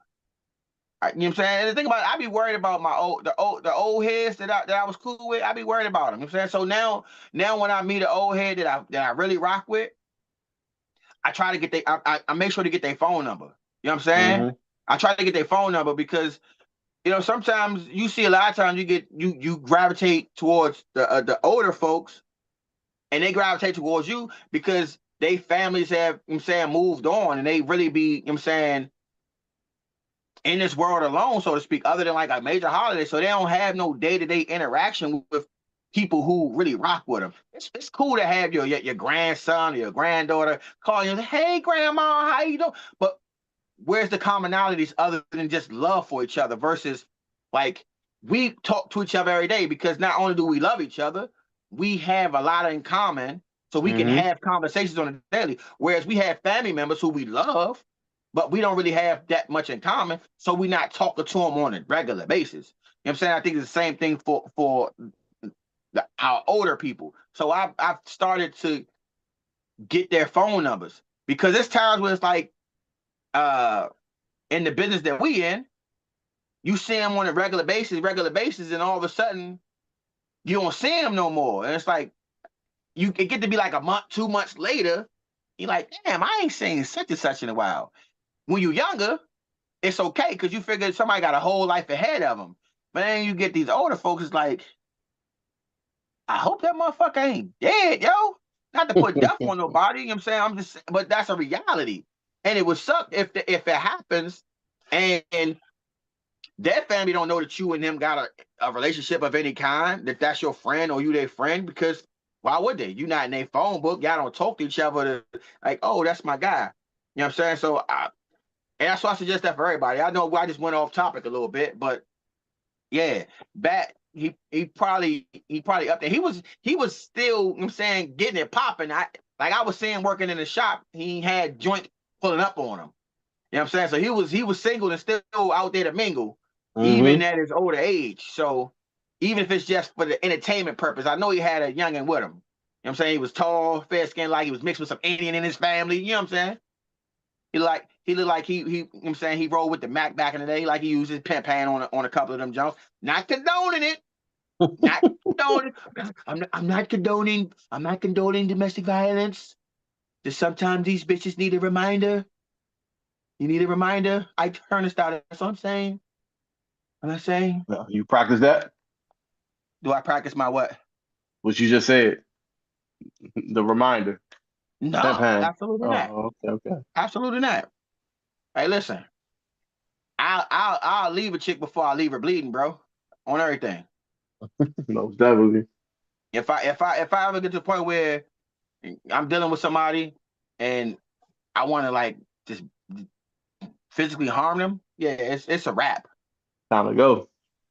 You know what I'm saying? And the thing about it, I be worried about the old heads that I was cool with. I be worried about them. You know what I'm saying? So now when I meet an old head that I really rock with, I try to get I make sure to get their phone number. You know what I'm saying? I try to get their phone number because sometimes you see a lot of times you gravitate towards the older folks, and they gravitate towards you because they families have, you know what I'm saying, moved on, and they really be, you know what I'm saying, in this world alone, so to speak, other than like a major holiday. So they don't have no day-to-day interaction with people who really rock with them. It's cool to have your grandson or your granddaughter call you and say, hey, grandma, how you doing? But where's the commonalities other than just love for each other versus like we talk to each other every day because not only do we love each other, we have a lot in common. So we can have conversations on a daily. Whereas we have family members who we love, but we don't really have that much in common. So we're not talking to them on a regular basis. You know what I'm saying? I think it's the same thing for our older people. So I've started to get their phone numbers because there's times where it's like, in the business that we in, you see them on a regular basis, and all of a sudden you don't see them no more. And it's like it get to be like a month, 2 months later, you're like, damn, I ain't seen such and such in a while. When you're younger, it's okay because you figure somebody got a whole life ahead of them. But then you get these older folks, it's like, I hope that motherfucker ain't dead, yo. Not to put death on nobody, you know what I'm saying? But that's a reality. And it would suck if it happens and that family don't know that you and them got a relationship of any kind, that that's your friend or you their friend, because why would they? You're not in their phone book. Y'all don't talk to each other like, oh, that's my guy. You know what I'm saying? So, and that's why I suggest that for everybody. I know I just went off topic a little bit, but yeah, Bat, he probably up there. He was still, you know what I'm saying, getting it popping. I was seeing working in the shop, he had joint pulling up on him. You know what I'm saying? So he was single and still out there to mingle, even at his older age. So even if it's just for the entertainment purpose, I know he had a youngin' with him. You know what I'm saying? He was tall, fair skinned, like he was mixed with some Indian in his family. You know what I'm saying? He looked like he you know what I'm saying, he rolled with the Mac back in the day, like he used his pimp hand on a couple of them jumps. Not condoning it. Not condoning. I'm not condoning domestic violence. Just sometimes these bitches need a reminder. You need a reminder. I turn this out. That's what I'm saying. What I'm saying. Well, you practice that? Do I practice my what? What you just said. The reminder. No, Pimp hand. absolutely not. Oh, okay. Absolutely not. Hey, listen. I'll leave a chick before I leave her bleeding, bro. On everything. Most definitely. If I ever get to the point where I'm dealing with somebody and I want to like just physically harm them, yeah, it's a wrap. Time to go.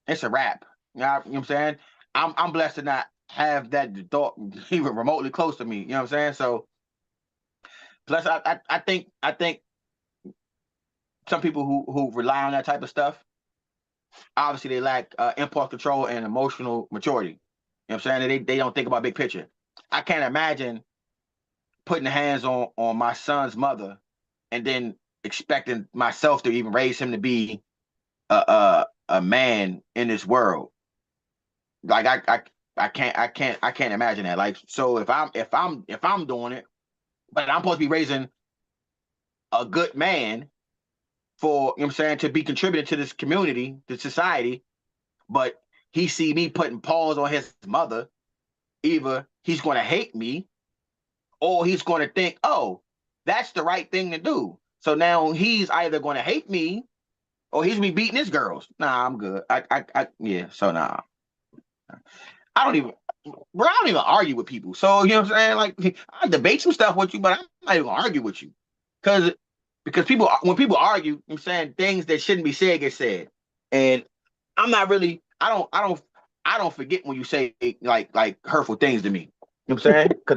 It's a wrap. You know what I'm saying? I'm blessed to not have that thought even remotely close to me. You know what I'm saying? So plus I think some people who rely on that type of stuff, obviously they lack impulse control and emotional maturity. You know what I'm saying? They don't think about big picture. I can't imagine putting hands on my son's mother and then expecting myself to even raise him to be a man in this world. Like I can't imagine that. Like, so if I'm doing it, but I'm supposed to be raising a good man for, you know what I'm saying, to be contributing to this community, to society, but he see me putting paws on his mother, either he's going to hate me or he's going to think, oh, that's the right thing to do. So now he's either going to hate me or he's me beating his girls. Nah, I'm good. Yeah. So nah, I don't even, bro. I don't even argue with people. So you know what I'm saying? Like, I debate some stuff with you, but I'm not even gonna argue with you because people, when people argue, you know what I'm saying, things that shouldn't be said get said, and I'm not really. I don't forget when you say like hurtful things to me. You know what I'm saying? Because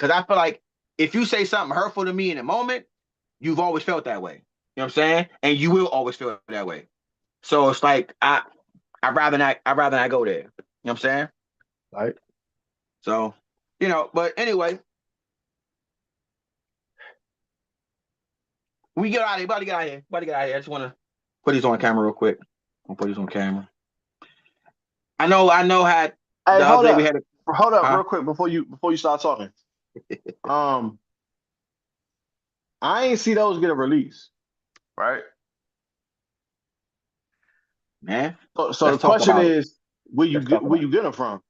I feel like if you say something hurtful to me in a moment, you've always felt that way. You know what I'm saying? And you will always feel that way. So it's like I'd rather not go there. You know what I'm saying? Right. So, but anyway, we get out of here. About to get out of here. I just want to put these on camera real quick. I'll put these on camera. I know how Hey, the other day we had hold up, real quick before you start talking. I ain't see those get a release, right? man. So the Let's talk question about it. is, where you get them from?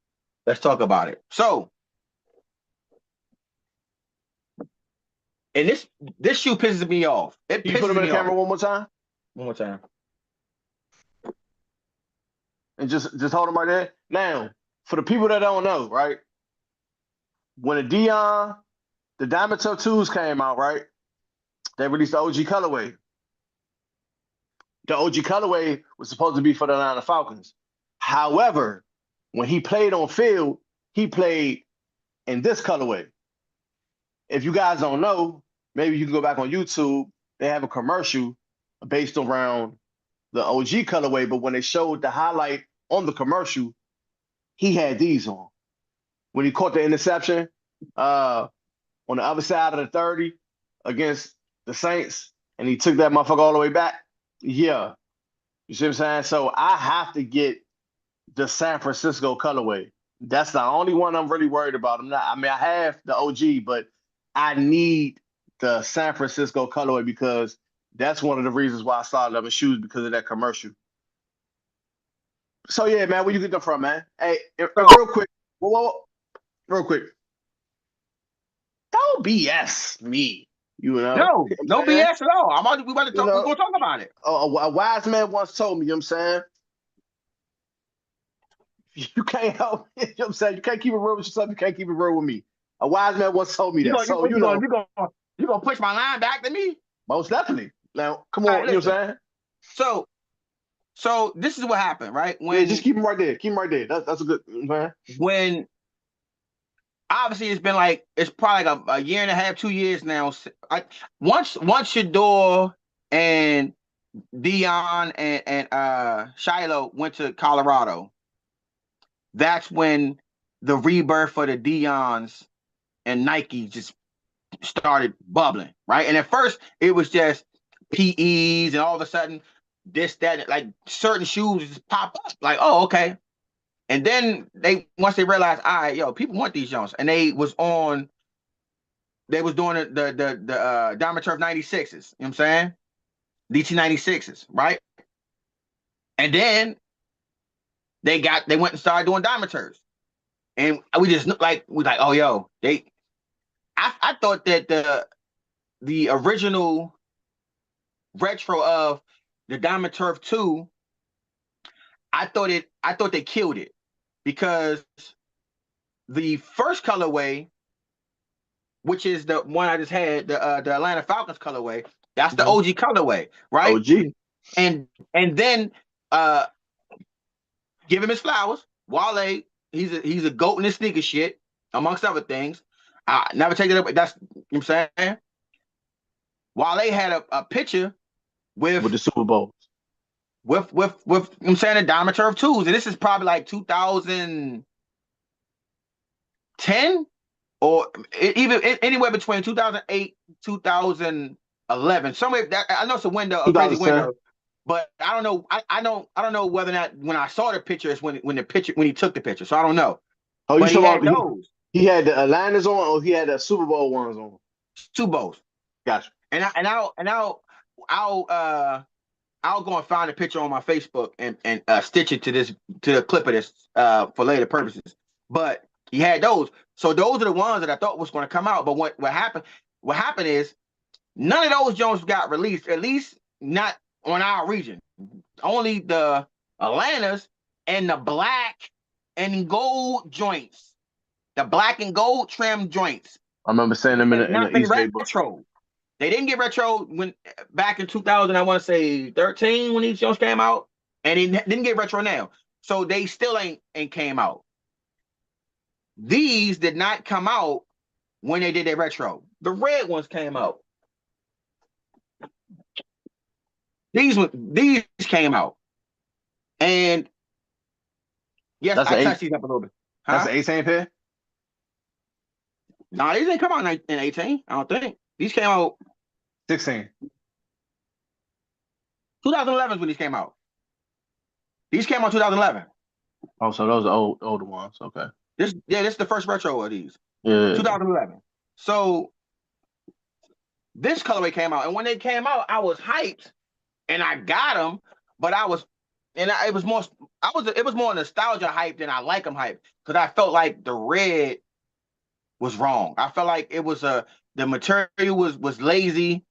Let's talk about it. So, and this shoe pisses me off. It Can you put pisses them in me the camera off. one more time? One more time. And just hold them right there. Now, for the people that don't know, right? When the Diamond Toe 2s came out, right? They released the OG colorway. The OG colorway was supposed to be for the Atlanta Falcons. However, when he played on field, he played in this colorway. If you guys don't know, maybe you can go back on YouTube. They have a commercial based around the OG colorway, but when they showed the highlight on the commercial, he had these on. When he caught the interception on the other side of the 30 against the Saints, and he took that motherfucker all the way back. Yeah. You see what I'm saying? So I have to get the San Francisco colorway. That's the only one I'm really worried about. I have the OG, but I need the San Francisco colorway because that's one of the reasons why I started loving shoes, because of that commercial. So yeah, man, where you get them from, man? Hey, real quick, real quick. Don't BS me. No BS at all. We about to talk. We're gonna talk about it. A wise man once told me, you know what I'm saying? You can't help it, you know what I'm saying? You can't keep it real with yourself, you can't keep it real with me. A wise man once told me that. You gonna push my line back to me? Most definitely. Now, come on, right, you know what I'm saying? So this is what happened, right? Just keep him right there. Keep him right there. That's a good, man. When obviously it's probably like a year and a half, 2 years now. Once Shador and Dion and Shiloh went to Colorado, that's when the rebirth for the Dion's and Nike just started bubbling, right? And at first it was just PEs, and all of a sudden this, that, like certain shoes just pop up, like, oh, okay. And then once they realized, all right, yo, people want these Jones, and they was doing the Diamond Turf 96s, you know what I'm saying? DT 96s, right? And then they went and started doing Diamond Turfs. And we just oh, yo, I thought that the original retro of the Diamond Turf 2, I thought they killed it, because the first colorway, which is the one I just had, the Atlanta Falcons colorway, that's the OG colorway, right? OG. And then give him his flowers. Wale, he's a goat in his sneaker shit, amongst other things. I never take it up. That's, you know what I'm saying? Wale had a picture with the Super Bowl. With you know what I'm saying, the Diamond Turf 2s. And this is probably like 2010, or even anywhere between 2008, 2011. Somewhere that, I know it's a crazy window. But I don't know. I don't know whether or not when I saw the picture is when he took the picture. So I don't know. Oh, you but he talking had about those he had the Atlantis on, or he had the Super Bowl ones on? two bows. Gotcha. I'll go and find a picture on my Facebook and stitch it to the clip of this for later purposes. But he had those. So those are the ones that I thought was going to come out. But what happened? What happened is none of those Jones got released. At least not on our region. Only the Atlantas and the black and gold joints. The black and gold trim joints. I remember saying them It's in not the been East Bay book. retro. They didn't get retro when back in 2000, I want to say 13 when these shows came out, and it didn't get retro now. So they still ain't came out. These did not come out when they did their retro. The red ones came out. These came out, and yes, That's I an eight. touched these up a little bit. That's Huh? an 18 pair. No, these didn't come out in 18. I don't think these came out 16. 2011 is when these came out. These came out 2011. Oh, so those are older ones. Okay. This is the first retro of these. Yeah. 2011. So this colorway came out, and when they came out, I was hyped, and I got them. But it was more nostalgia hype than I like them hype because I felt like the red was wrong. I felt like it was the material was lazy,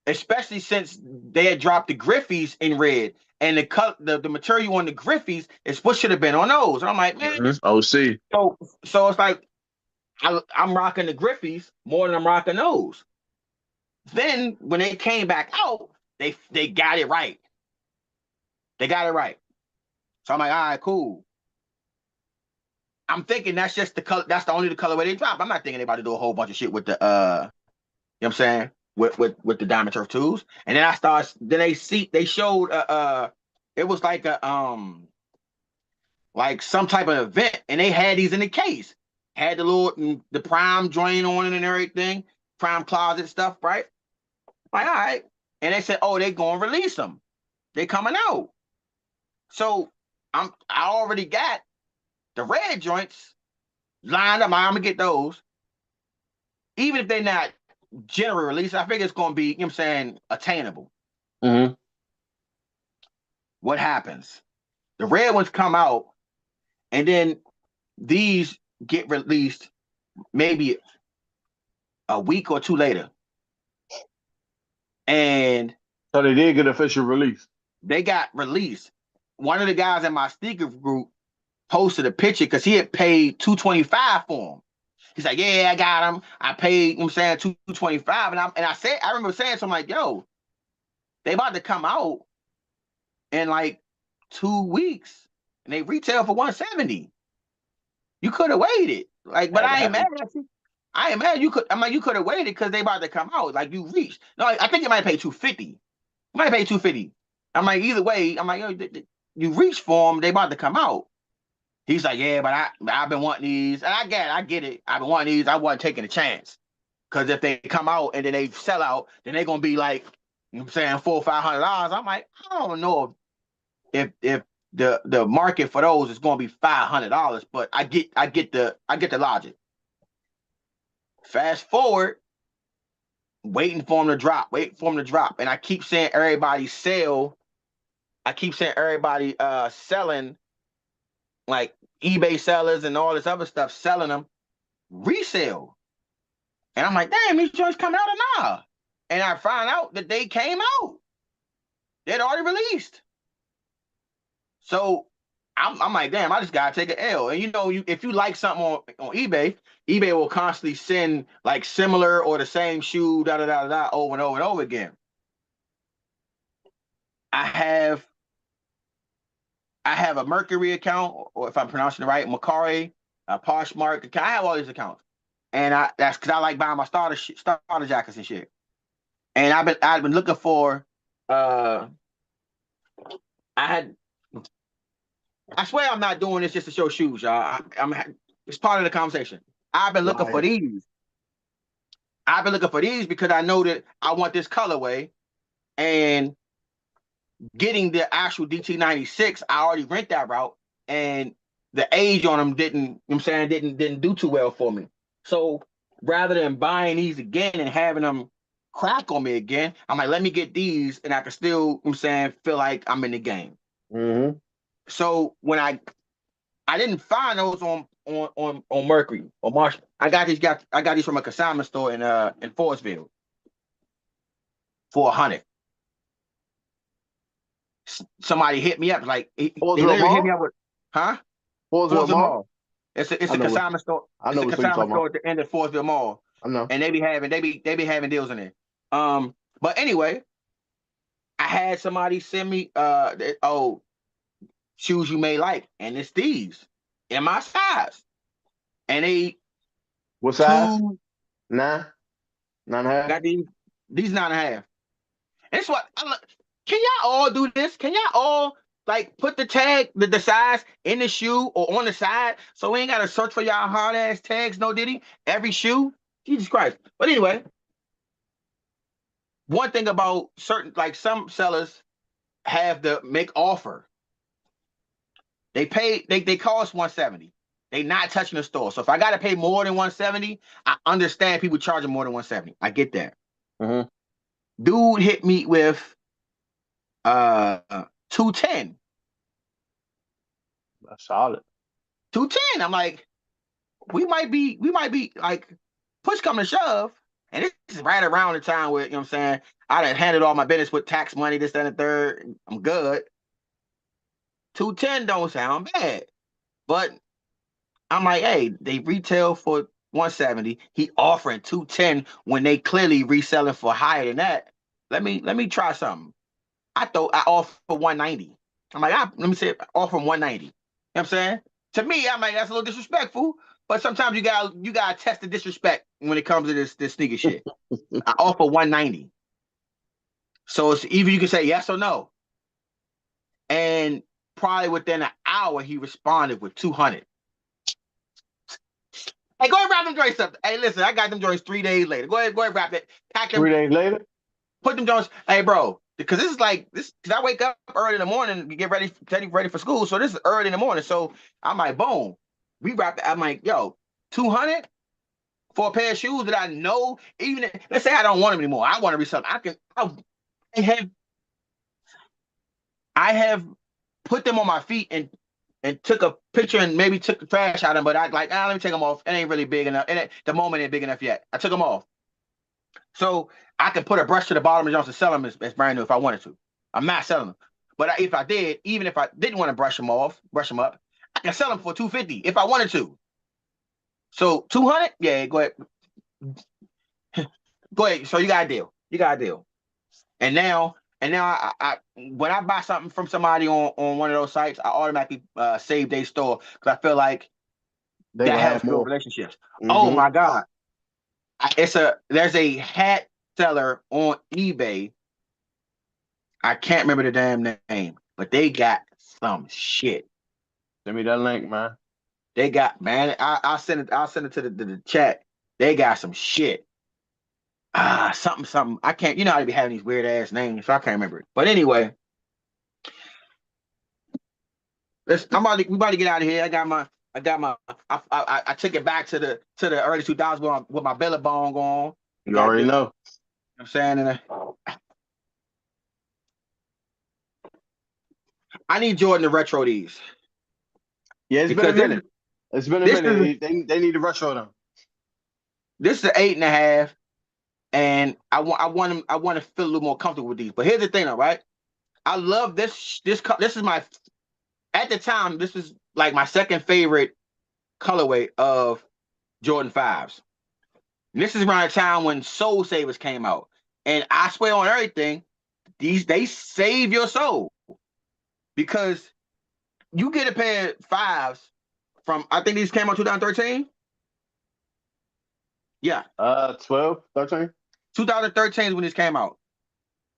especially since they had dropped the Griffies in red, and the material on the Griffies is what should have been on those. And I'm like, man, Oh, see. so it's like I'm rocking the Griffies more than I'm rocking those. Then when they came back out, they got it right. They got it right. So I'm like, all right, cool. I'm thinking that's just the color. That's the only the colorway they drop. I'm not thinking they about to do a whole bunch of shit with the you know what I'm saying, with the Diamond Turf tools. And then they showed it was like some type of event, and they had these in the case. Had the prime joint on it and everything, prime closet stuff, right? Like, all right. And they said, oh, they gonna release them. They coming out. So I already got the red joints lined up. I'm gonna get those. Even if they're not general release, I figure it's gonna be, you know what I'm saying, attainable. Mm-hmm. What happens? The red ones come out, and then these get released maybe a week or two later. And So they did get official release. they got released. One of the guys in my sneaker group posted a picture because he had paid $225 for them. He's like, yeah, I got them. I paid, you know what I'm saying, $225. I remember saying something like, yo, they about to come out in like 2 weeks and they retail for $170. You could have waited. Like, but I ain't mad at you. I ain't mad. You could have waited because they about to come out. Like you reached. No, I think you might pay $250. You might pay $250. I'm like, either way, I'm like, yo, you reached for them, they about to come out. He's like, yeah, but I've been wanting these. And I get it. I've been wanting these. I wasn't taking a chance. Because if they come out and then they sell out, then they're gonna be like, you know what I'm saying, $400 or $500. I'm like, I don't know if the market for those is gonna be $500, but I get the logic. Fast forward, waiting for them to drop, and I keep saying everybody sell. I keep saying everybody selling, like eBay sellers and all this other stuff, selling them resale. And I'm like, damn, these joints coming out or nah? And I find out that they came out. They'd already released. So I'm like, damn, I just gotta take an L. And you know, if you like something on eBay, eBay will constantly send like similar or the same shoe, over and over and over again. I have a Mercury account, or if I'm pronouncing it right, Macari, a Poshmark account. I have all these accounts, and that's because I like buying my starter jackets and shit. And I've been looking for. I swear I'm not doing this just to show shoes, y'all. It's part of the conversation. I've been looking for these. I've been looking for these because I know that I want this colorway, and getting the actual DT96, I already went that route, and the age on them didn't, you know what I'm saying, didn't do too well for me. So rather than buying these again and having them crack on me again, I'm like, let me get these and I can still, you know what I'm saying, feel like I'm in the game. Mm-hmm. So when I didn't find those on Mercury or Marshall. I got these from a consignment store in Forestville for $100. Somebody hit me up like they Forestville literally hit me Mall? up with, huh? Forestville Forestville Mall? Mall. It's I a know what consignment store. I It's know a what you're consignment talking store about. at the end of Forestville Mall, I know. and they be having deals in there. But anyway, I had somebody send me shoes you may like, and it's these in my size, and they What size? two 9? 9.5? got these 9.5. That's what can y'all all do this? Can y'all all like put the tag, the size in the shoe or on the side so we ain't gotta search for y'all hard ass tags, no diddy? Every shoe? Jesus Christ. But anyway, one thing about certain like some sellers have the make offer. They cost 170. They not touching the store. So if I gotta pay more than 170, I understand people charging more than 170. I get that. Mm-hmm. Dude hit me with 210. That's solid. 210. I'm like, we might be like push come to shove. And this is right around the time where, you know what I'm saying, I done handled all my business with tax money, this, that, and the third. I'm good. 210 don't sound bad. But I'm like, hey, they retail for 170. He offering 210 when they clearly reselling for higher than that. Let me try something. I offer 190. I'm like, let me say offer 190. You know what I'm saying? To me, I'm like, that's a little disrespectful. But sometimes you gotta test the disrespect when it comes to this sneaker shit. I offer 190. So it's either you can say yes or no. And probably within an hour, he responded with 200. Hey, go ahead and wrap them joints up. Hey, listen, I got them joints 3 days later. Go ahead, wrap it. Pack them, 3 days later? put them joints. Hey, bro, because this is like this. Because I wake up early in the morning to get ready for school. So this is early in the morning. So I'm like, boom, we wrap. I'm like, yo, 200 for a pair of shoes that I know. Even if, let's say I don't want them anymore, I want to resell them. I have I have put them on my feet and took a picture and maybe took the trash out of them, but I like, let me take them off. It ain't really big enough. The moment ain't big enough yet. I took them off. So I can put a brush to the bottom of Jones and sell them as brand new if I wanted to. I'm not selling them. But if I did, even if I didn't want to brush them up, I can sell them for 250 if I wanted to. So 200, yeah, go ahead. Go ahead. So you got a deal. And now I when I buy something from somebody on one of those sites, I automatically save their store because I feel like They that gonna helps have build more. relationships. Oh Mm-hmm. my God. There's a hat seller on eBay. I can't remember the damn name, but they got some shit. Send me that link, man. They got, man, I'll send it to the chat. They got some shit. Something. I can't, you know how they be having these weird ass names, so I can't remember it. But anyway, we about to get out of here. I took it back to the early 2000s with my belly bone going. You Got already the, you know know. what I'm saying, and I need Jordan to retro these Yeah, it's been a because minute. It's been a this is minute. They need to retro them. this is an 8.5, and I want to feel a little more comfortable with these. But here's the thing, all right. I love this is my, at the time, this is like my second favorite colorway of Jordan 5s. And this is around the time when Soul Savers came out. And I swear on everything, they save your soul. Because you get a pair of 5s from, I think these came out 2013. Yeah. 12, 13. 2013 is when this came out.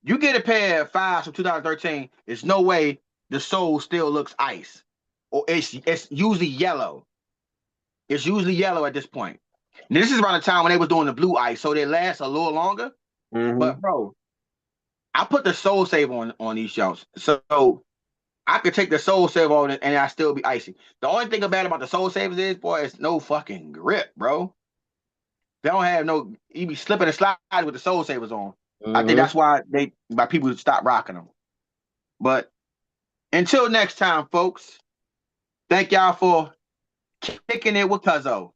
You get a pair of 5s from 2013, there's no way the sole still looks ice. Or it's usually yellow. It's usually yellow at this point. Now, this is around the time when they was doing the blue ice, so they last a little longer. Mm-hmm. But bro, I put the Soul Save on these shows. So I could take the Soul Saver on it and I still be icy. The only thing bad about the Soul Savers is, boy, it's no fucking grip, bro. They don't have no. You be slipping and sliding with the Soul Savers on. I think that's why people stop rocking them. But until next time, folks. Thank y'all for kicking it with Cuzzo.